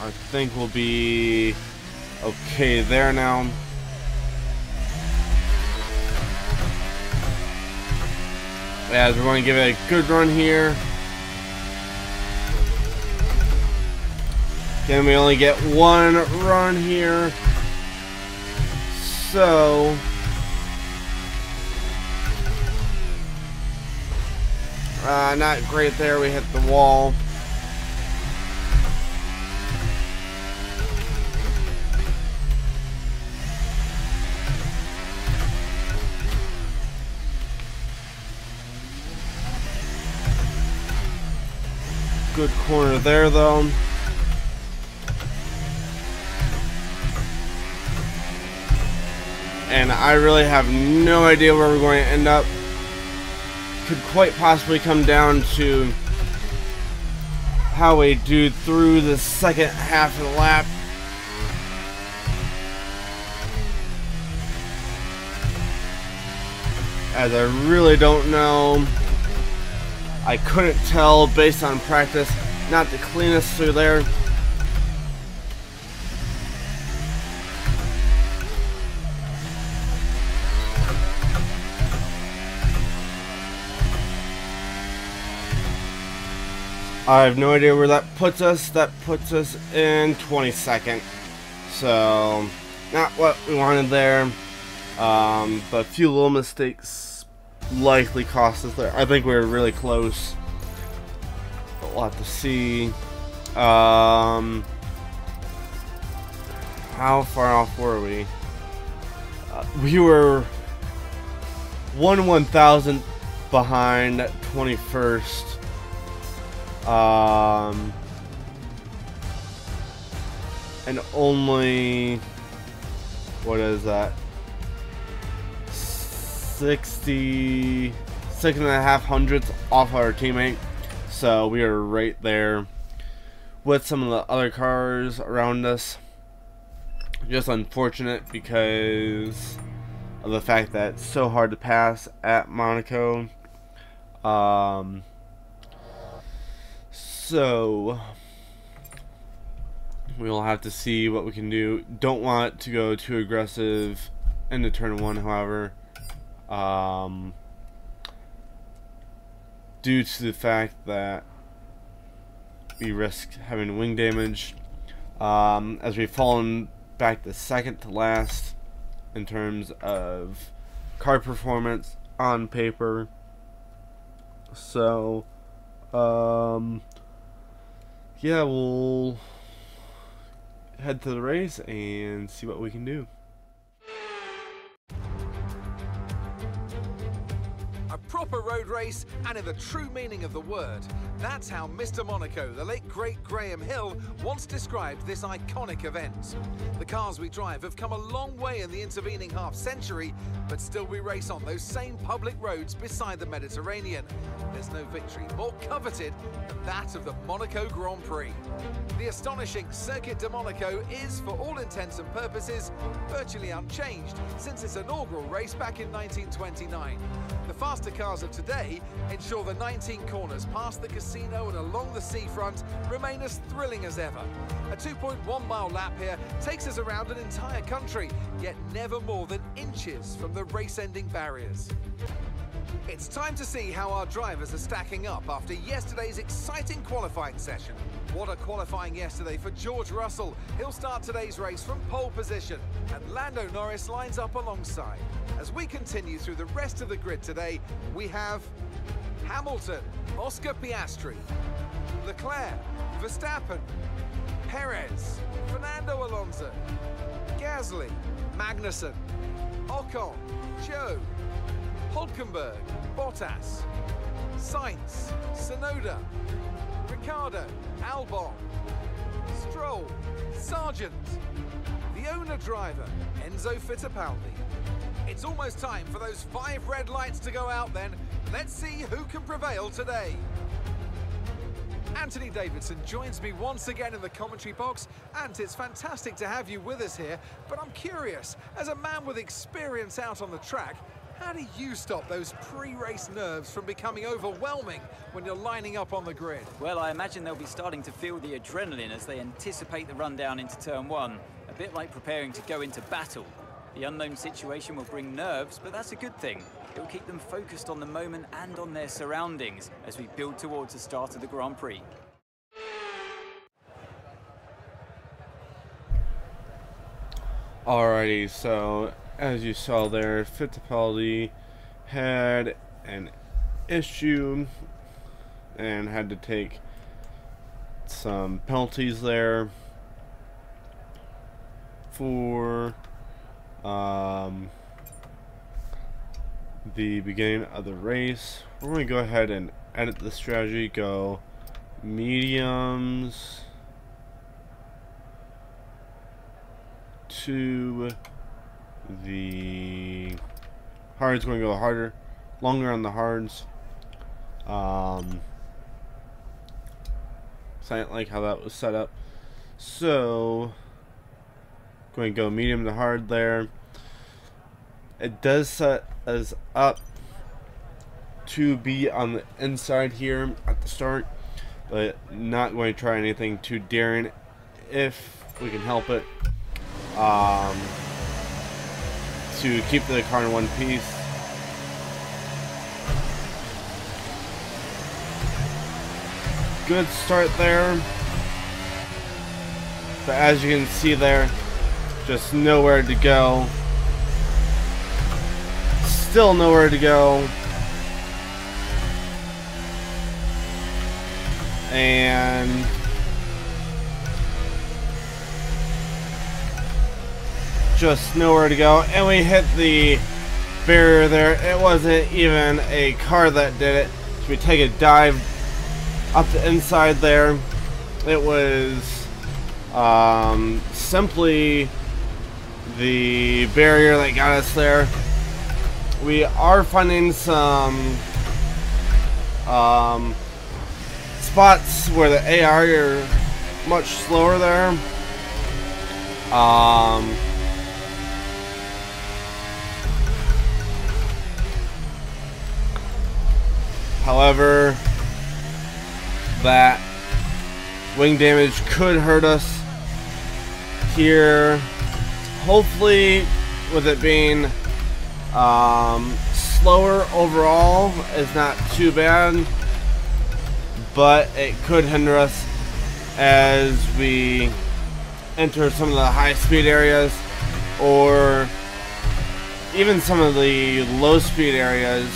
I think we'll be okay there now. As we're going to give it a good run here. Again, we only get one run here. So not great there. We hit the wall. good corner there, though. And I really have no idea where we're going to end up. Could quite possibly come down to how we do through the second half of the lap. As I really don't know. I couldn't tell based on practice. Not the cleanest through there. I have no idea where that puts us. That puts us in 22nd. So, not what we wanted there. But a few little mistakes likely cost us there. I think we were really close. A lot to see. How far off were we? We were 1/1000th behind 21st. And only, what is that? 66.5 hundredths off our teammate. So we are right there with some of the other cars around us. Just unfortunate because of the fact that it's so hard to pass at Monaco. So we'll have to see what we can do. Don't want to go too aggressive into turn 1, however, due to the fact that we risk having wing damage, as we've fallen back to second to last in terms of car performance on paper. So yeah, we'll head to the race and see what we can do. A proper road race, and in the true meaning of the word. That's how Mr. Monaco, the late great Graham Hill, once described this iconic event. The cars we drive have come a long way in the intervening half-century, but still we race on those same public roads beside the Mediterranean. There's no victory more coveted than that of the Monaco Grand Prix. The astonishing Circuit de Monaco is, for all intents and purposes, virtually unchanged since its inaugural race back in 1929. The faster cars of today ensure the 19 corners past the casino and along the seafront remain as thrilling as ever. A 2.1 mile lap here takes us around an entire country, yet never more than inches from the race-ending barriers. It's time to see how our drivers are stacking up after yesterday's exciting qualifying session. What a qualifying yesterday for George Russell. He'll start today's race from pole position, and Lando Norris lines up alongside. As we continue through the rest of the grid today, we have Hamilton, Oscar Piastri, Leclerc, Verstappen, Perez, Fernando Alonso, Gasly, Magnussen, Ocon, Zhou, Hulkenberg, Bottas, Sainz, Tsunoda, Ricciardo, Albon, Stroll, Sargent, the owner driver, Enzo Fittipaldi. It's almost time for those 5 red lights to go out then. Let's see who can prevail today. Anthony Davidson joins me once again in the commentary box, and it's fantastic to have you with us here, but I'm curious, as a man with experience out on the track, how do you stop those pre-race nerves from becoming overwhelming when you're lining up on the grid? Well, I imagine they'll be starting to feel the adrenaline as they anticipate the run down into turn 1, a bit like preparing to go into battle. The unknown situation will bring nerves, but that's a good thing. It will keep them focused on the moment and on their surroundings as we build towards the start of the Grand Prix. Alrighty, so as you saw there, Fittipaldi had an issue and had to take some penalties there for the beginning of the race. We're going to go ahead and edit the strategy, go mediums to the hards. Going to go harder, longer on the hards. So I didn't like how that was set up. So going to go medium to hard there. It does set us up to be on the inside here at the start, but not going to try anything too daring if we can help it, to keep the car in one piece. Good start there, but as you can see there, just nowhere to go. Still nowhere to go. And just nowhere to go. And we hit the barrier there. It wasn't even a car that did it. So we take a dive up the inside there. It was simply the barrier that got us there. We are finding some spots where the AI are much slower there. However, that wing damage could hurt us here. Hopefully, with it being slower overall, it's not too bad, but it could hinder us as we enter some of the high speed areas, or even some of the low speed areas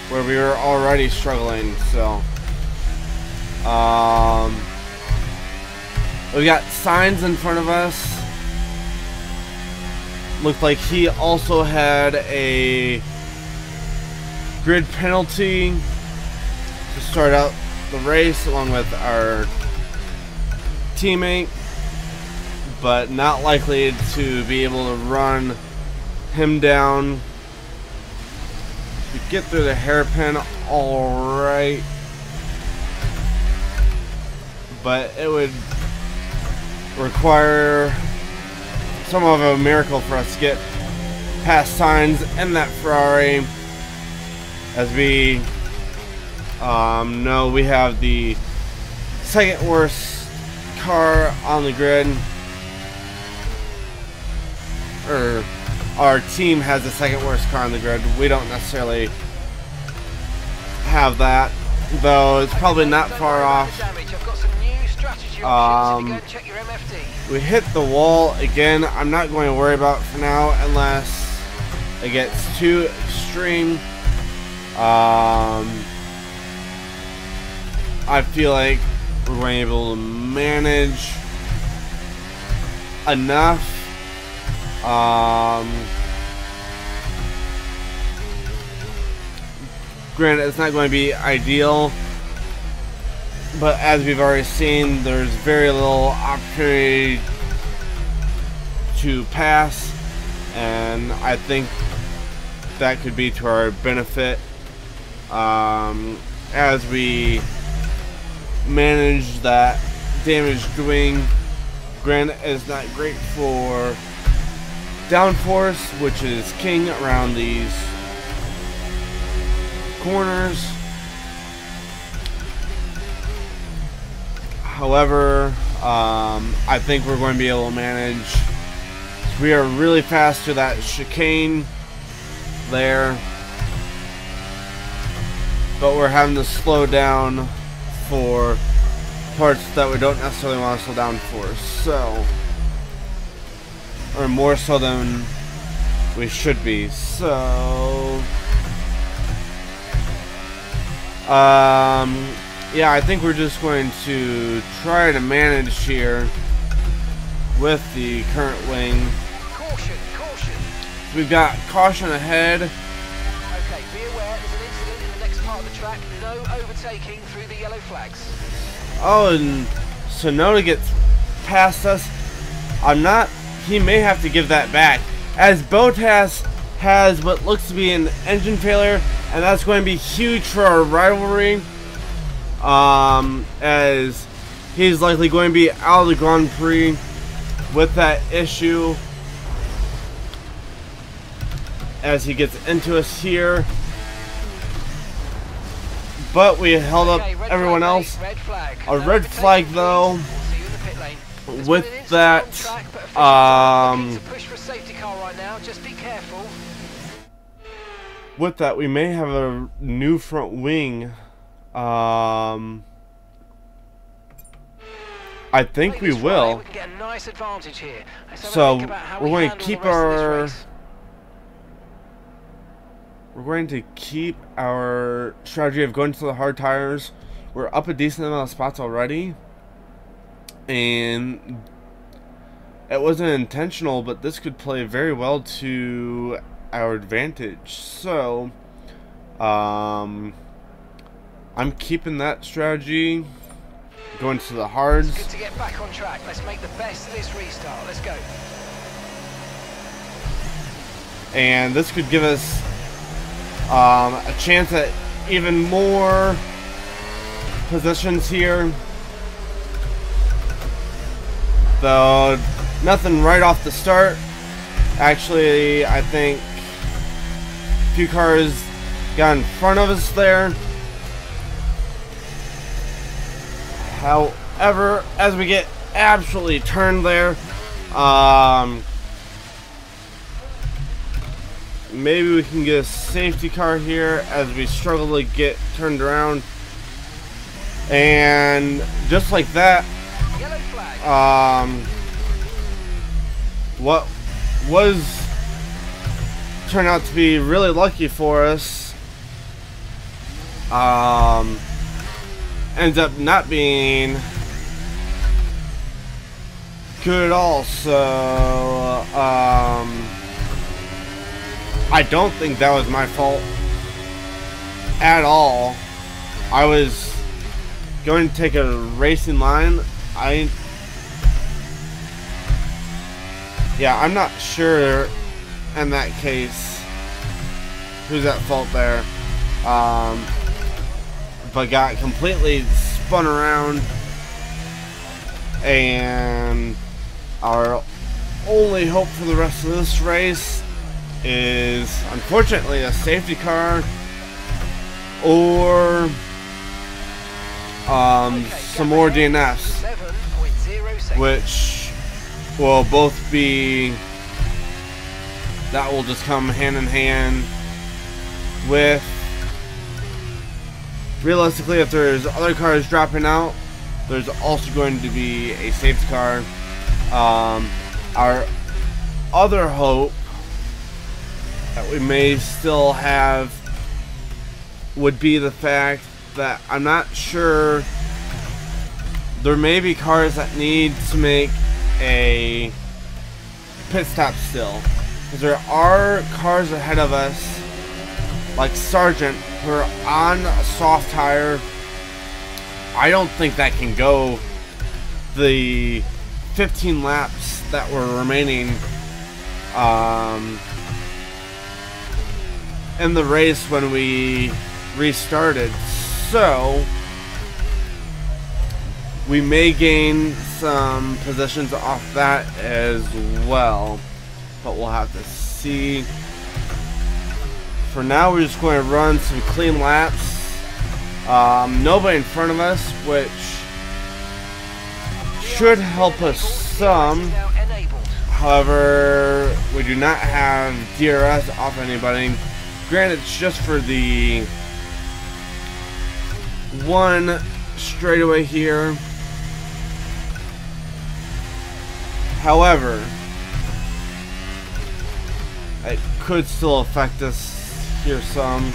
where we were already struggling. So we got signs in front of us. Looked like he also had a grid penalty to start out the race along with our teammate, but not likely to be able to run him down. We get through the hairpin all right, but it would require some of a miracle for us to get past signs in that Ferrari. As we know, we have the second worst car on the grid, or our team has the second worst car on the grid. We don't necessarily have that, though it's probably not far off. We hit the wall again. I'm not going to worry about for now unless it gets too extreme. I feel like we're going to be able to manage enough. Granted, it's not going to be ideal, but as we've already seen, there's very little opportunity to pass, and I think that could be to our benefit as we manage that damaged wing. Granted, it's not great for Downforce, which is king around these corners. However, I think we're going to be able to manage. We are really fast to that chicane there, but we're having to slow down for parts that we don't necessarily want to slow down for. So, or more so than we should be. So, yeah, I think we're just going to try to manage here with the current wing. Caution, caution. We've got caution ahead. Okay, be aware there's an incident in the next part of the track. No overtaking through the yellow flags. Oh, and Sonoda gets past us. He may have to give that back, as Bottas has what looks to be an engine failure, and that's going to be huge for our rivalry, as he's likely going to be out of the Grand Prix with that issue as he gets into us here. But we held up everyone else. A red flag though. With that, we may have a new front wing. I think we will. So we're going to keep our. We're going to keep our strategy of going to the hard tires. We're up a decent amount of spots already. And it wasn't intentional, but this could play very well to our advantage. So, I'm keeping that strategy, going to the hards. It's good to get back on track. Let's make the best of this restart. Let's go. And this could give us a chance at even more positions here. Though nothing right off the start. Actually, I think a few cars got in front of us there. However, as we get absolutely turned there, maybe we can get a safety car here as we struggle to get turned around. And just like that, what was turned out to be really lucky for us ends up not being good at all. So I don't think that was my fault at all. I was going to take a racing line. I'm not sure in that case who's at fault there, but got completely spun around, and our only hope for the rest of this race is unfortunately a safety car or some more DNFs, which will both be, that will just come hand in hand with, realistically, if there's other cars dropping out, there's also going to be a safety car. Our other hope that we may still have would be the fact that I'm not sure, there may be cars that need to make a pit stop still, because there are cars ahead of us like Sargent who are on a soft tire. I don't think that can go the 15 laps that were remaining in the race when we restarted. So we may gain some positions off that as well, but we'll have to see. For now, we're just going to run some clean laps. Nobody in front of us, which should help us some. However, we do not have DRS off anybody. Granted, it's just for the one straightaway here. However, it could still affect us here some.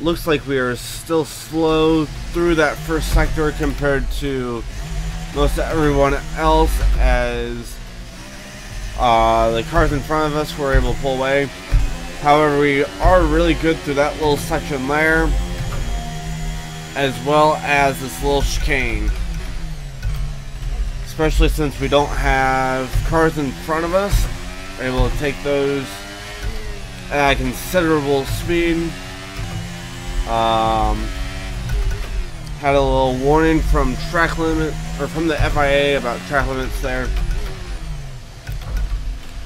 Looks like we are still slow through that first sector compared to most everyone else, as the cars in front of us were able to pull away. However, we are really good through that little section there. as well as this little chicane. Especially since we don't have cars in front of us. We're able to take those at a considerable speed. Had a little warning from track limit, or from the FIA about track limits there.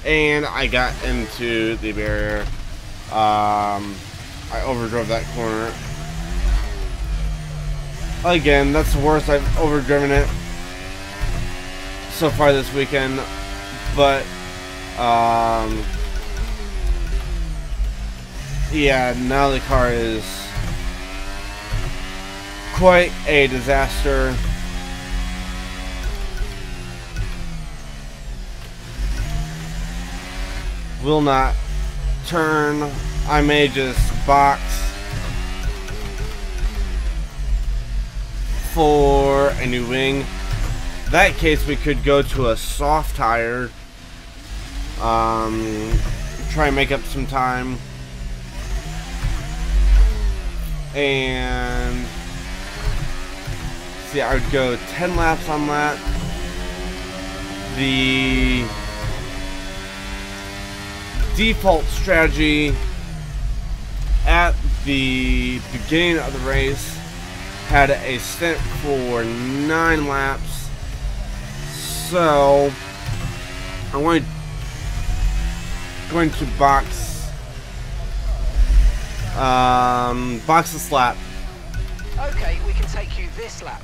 And I got into the barrier. I overdrove that corner. Again, that's the worst I've overdriven it so far this weekend. But, yeah, now the car is quite a disaster. Will not turn. I may just box for a new wing. In that case, we could go to a soft tire. Try and make up some time. And see, I would go 10 laps on that. The default strategy at the beginning of the race had a stint for 9 laps. So I'm going to box this lap. Okay, we can take you this lap.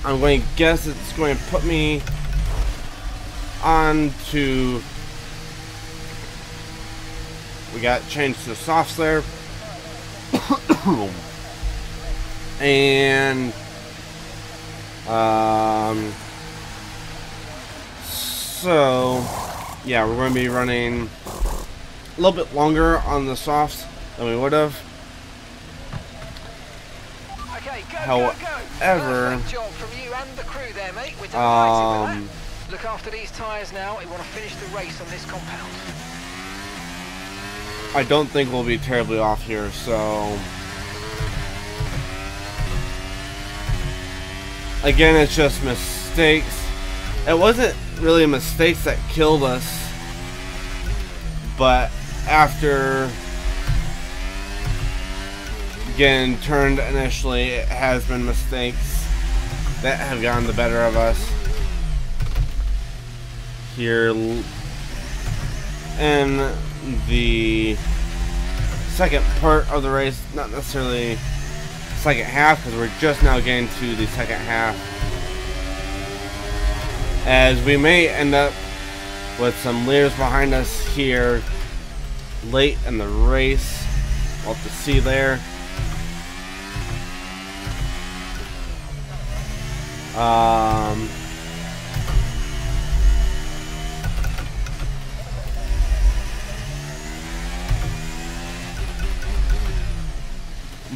I'm going to guess it's going to put me on to. We got changed to softs there. And so yeah, we're going to be running a little bit longer on the softs than we would have. Okay, go, However, perfect job from you and the crew there, mate. We're delighted with that. Look after these tyres now. We want to finish the race on this compound. I don't think we'll be terribly off here, so again, it's just mistakes. It wasn't really mistakes that killed us, but after getting turned initially, it has been mistakes that have gotten the better of us here in the second part of the race. Not necessarily second half, because we're just now getting to the second half, as we may end up with some leaders behind us here late in the race. We'll have to see there.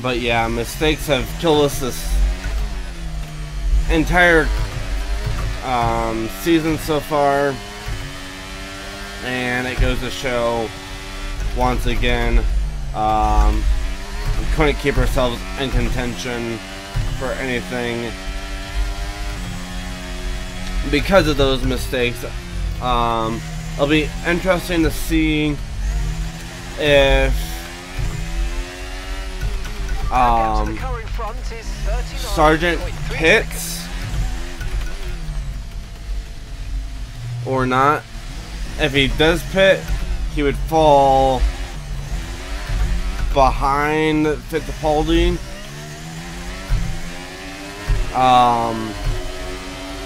But yeah, mistakes have killed us this entire season so far, and it goes to show once again we couldn't keep ourselves in contention for anything because of those mistakes. It'll be interesting to see if Sergeant pits or not. If he does pit, he would fall behind Fittipaldi.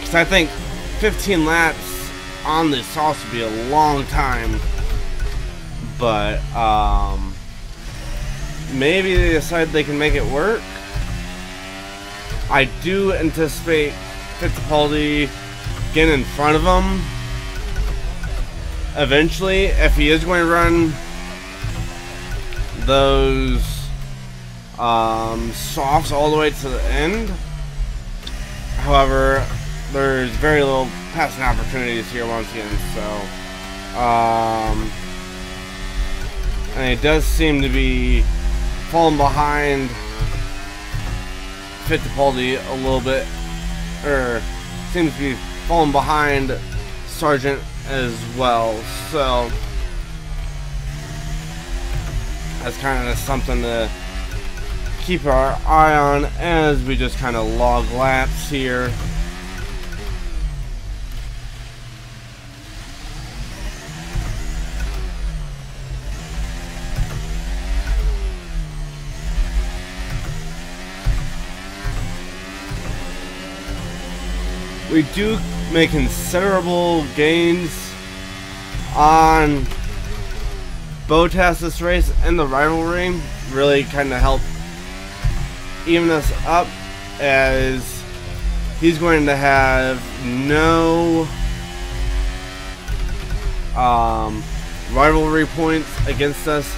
Because I think 15 laps on this sauce would be a long time. But maybe they decide they can make it work. I do anticipate Fittipaldi getting in front of him eventually, if he is going to run those softs all the way to the end. However, there's very little passing opportunities here once again, so and it does seem to be falling behind Fittipaldi a little bit, or seems to be falling behind Sargent as well. So that's kind of something to keep our eye on as we just kind of log laps here. We do make considerable gains on Bottas this race, and the rivalry really kind of helped even us up, as he's going to have no rivalry points against us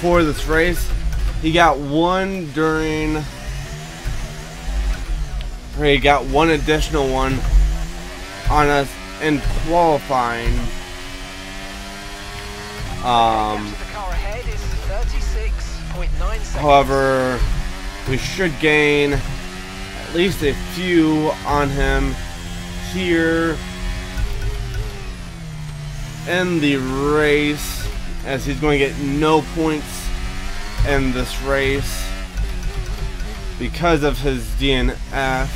for this race. He got one during... He got one additional one on us in qualifying. However, we should gain at least a few on him here in the race, as he's going to get no points in this race because of his DNF.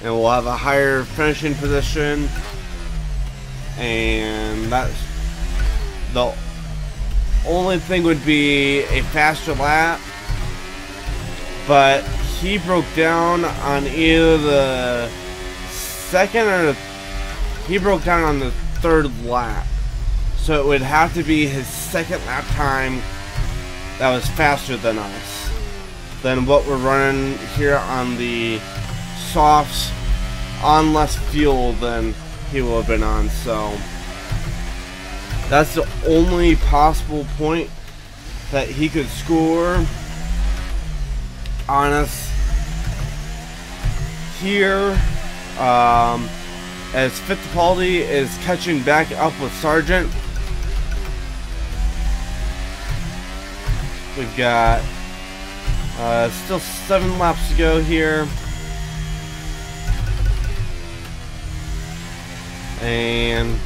And we'll have a higher finishing position, and that's the only thing would be a faster lap, but he broke down on either the second or he broke down on the third lap, so it would have to be his second lap time that was faster than us, than what we're running here on the softs on less fuel than he will have been on. So that's the only possible point that he could score on us here, as Fittipaldi is catching back up with Sargent. We've got still 7 laps to go here. And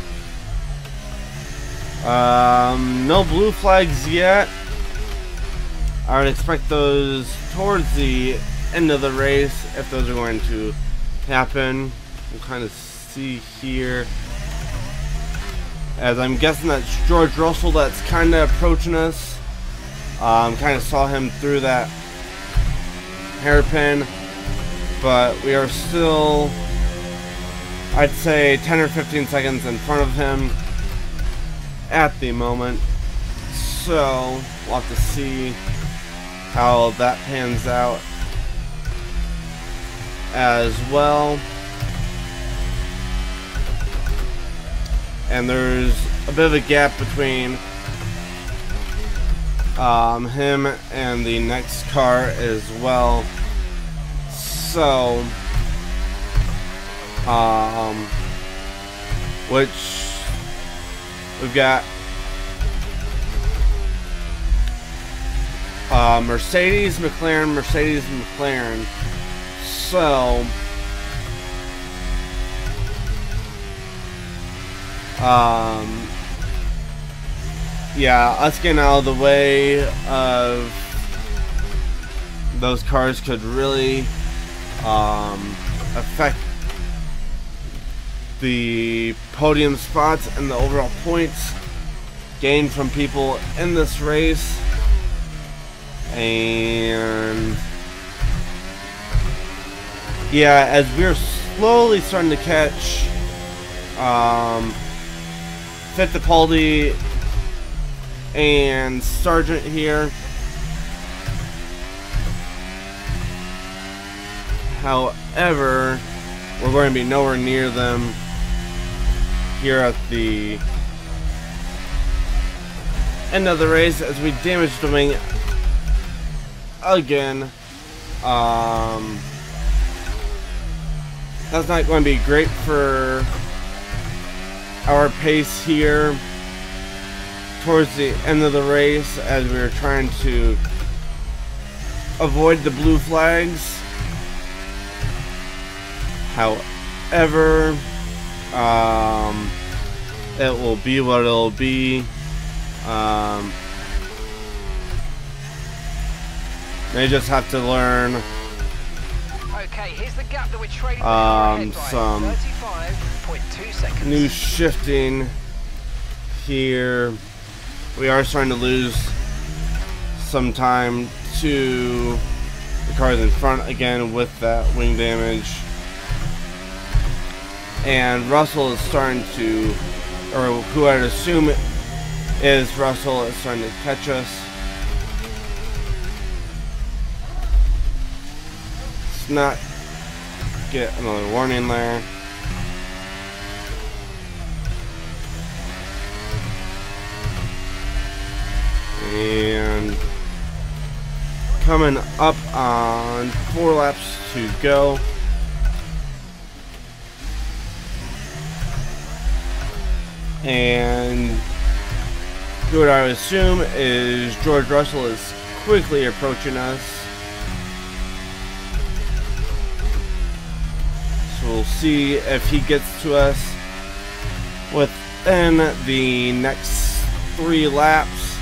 no blue flags yet. I would expect those towards the end of the race, if those are going to happen. We'll kind of see here, as I'm guessing that's George Russell that's kind of approaching us. Kind of saw him through that hairpin, but we are still, I'd say, 10 or 15 seconds in front of him at the moment. So we'll have to see how that pans out as well. And there's a bit of a gap between him and the next car as well. So which we've got Mercedes, McLaren, Mercedes, McLaren. So yeah, us getting out of the way of those cars could really affect the podium spots and the overall points gained from people in this race. And yeah, as we're slowly starting to catch Fittipaldi and Sargent here. However, we're going to be nowhere near them here at the end of the race, as we damaged the wing again. That's not going to be great for our pace here towards the end of the race as we were trying to avoid the blue flags. However, it will be what it'll be. They just have to learn Okay, here's the gap that we're trading some 35.2 seconds. new shifting here. We are starting to lose some time to the cars in front again with that wing damage. And Russell is starting to, or who I'd assume is Russell, is starting to catch us. Let's not get another warning there. And coming up on 4 laps to go. And what I would assume is George Russell is quickly approaching us. So we'll see if he gets to us within the next 3 laps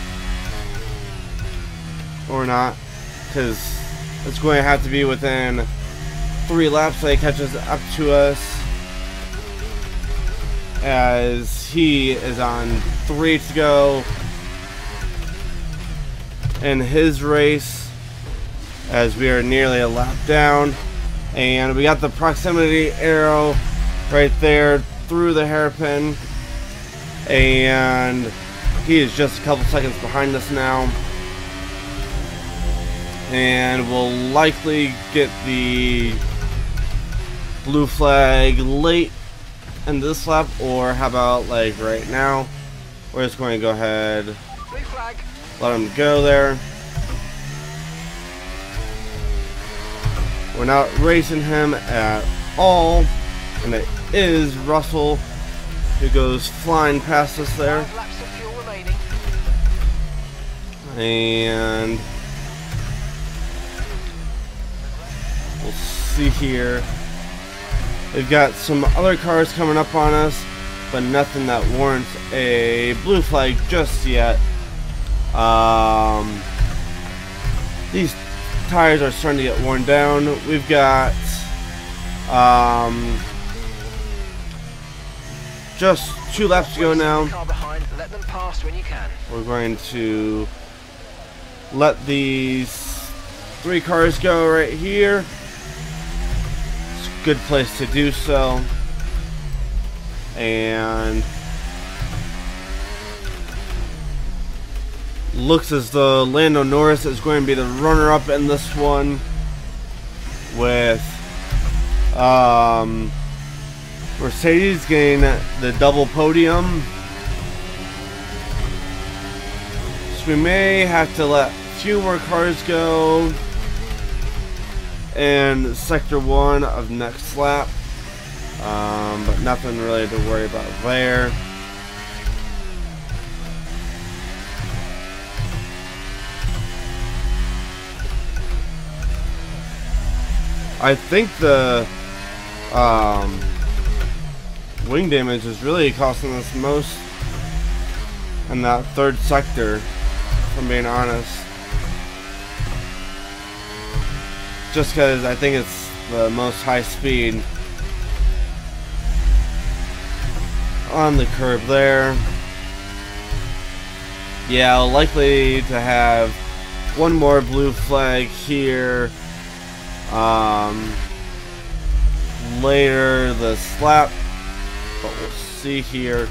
or not, because it's going to have to be within 3 laps that he catches up to us, as he is on 3 to go in his race, as we are nearly a lap down. And we got the proximity arrow right there through the hairpin, and he is just a couple seconds behind us now, and will likely get the blue flag late in this lap, or how about like right now? We're just going to go ahead, Blue flag. let him go there. We're not racing him at all, and it is Russell who goes flying past us there. 5 laps of fuel remaining. And we'll see here. We've got some other cars coming up on us, but nothing that warrants a blue flag just yet. These tires are starting to get worn down. We've got just 2 laps to go now. Car behind. Let them pass when you can. We're going to let these 3 cars go right here. It's a good place to do so. And looks as though Lando Norris is going to be the runner-up in this one, with Mercedes getting the double podium. So we may have to let a few more cars go in sector 1 of next lap, but nothing really to worry about there. I think the wing damage is really costing us most in that 3rd sector, if I'm being honest. Just because I think it's the most high speed on the curb there. Yeah, likely to have one more blue flag here later this lap, but we'll see here.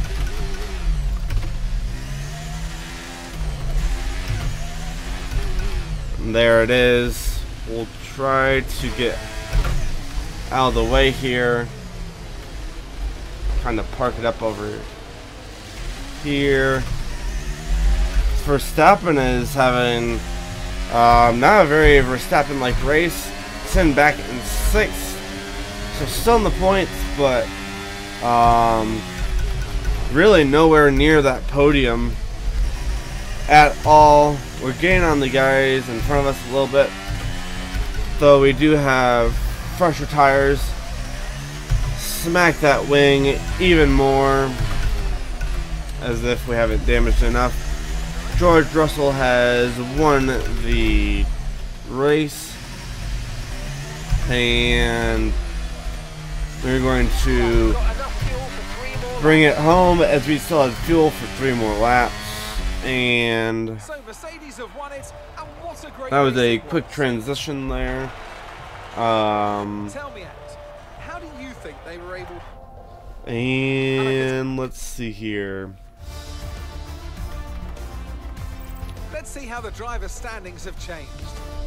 And there it is. We'll try to get out of the way here, kind of park it up over here. Verstappen is having not a very Verstappen-like race. Sitting back in 6th, so still in the points, but really nowhere near that podium. at all. We're gaining on the guys in front of us a little bit, though we do have fresher tires. Smack that wing even more, as if we haven't damaged enough. George Russell has won the race, and we're going to bring it home as we still have fuel for 3 more laps. And that was a quick transition there. Tell me, how do you think they were able? And let's see here. Let's see how the driver standings have changed.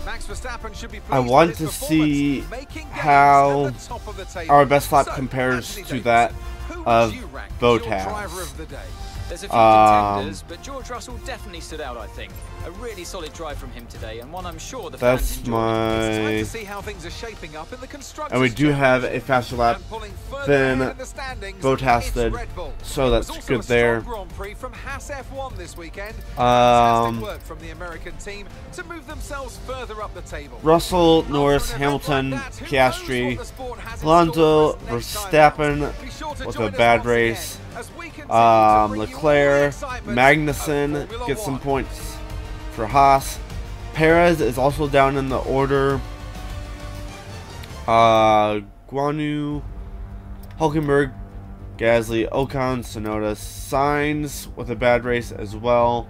Max Verstappen should be pleased I want with to his see performance, making gains how at the top of the table. our best lap So, compares Anthony to Davis, that who would of you rank as your Bottas. driver of the day? There's a few contenders, but George Russell definitely stood out, I think. A really solid drive from him today, and one I'm sure the fans That's enjoyed. It's time my... to see how things are shaping up in the constructors' And we do have a faster lap and pulling further than ahead in the standings, Bottas it's did, Red Bull. so There was that's also good a strong there. Grand Prix from Haas F1 this weekend. Fantastic work from the American team to move themselves further up the table. Russell, Norris, Hamilton, Piastri, Alonso, Verstappen with a bad race. Leclerc, Magnussen gets some points for Haas. Perez is also down in the order. Guanyu, Hulkenberg, Gasly, Ocon, Tsunoda, Sainz with a bad race as well.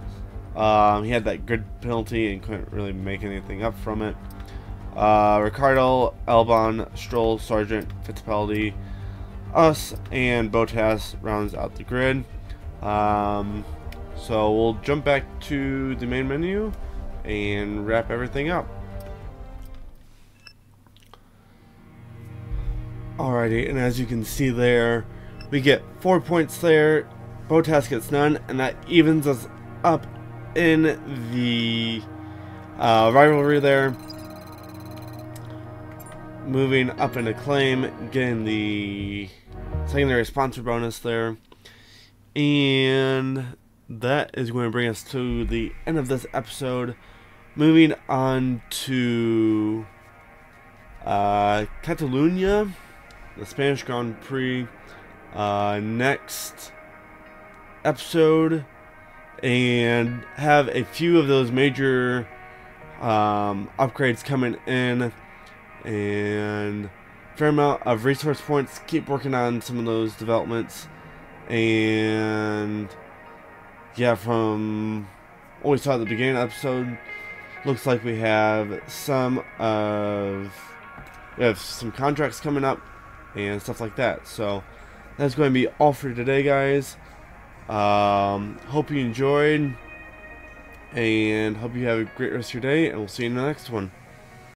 He had that grid penalty and couldn't really make anything up from it. Ricardo, Albon, Stroll, Sargent, Fittipaldi, us, and Bottas rounds out the grid. So we'll jump back to the main menu and wrap everything up. Alrighty, and as you can see there, we get 4 points there. Bottas gets none, and that evens us up in the rivalry there. Moving up in acclaim, getting the secondary sponsor bonus there. And that is going to bring us to the end of this episode. Moving on to Catalunya, the Spanish Grand Prix, next episode, and have a few of those major upgrades coming in, and fair amount of resource points. Keep working on some of those developments, and yeah, from what we saw at the beginning of the episode, looks like we have some contracts coming up and stuff like that. So that's going to be all for today, guys. Hope you enjoyed, and hope you have a great rest of your day, and we'll see you in the next one.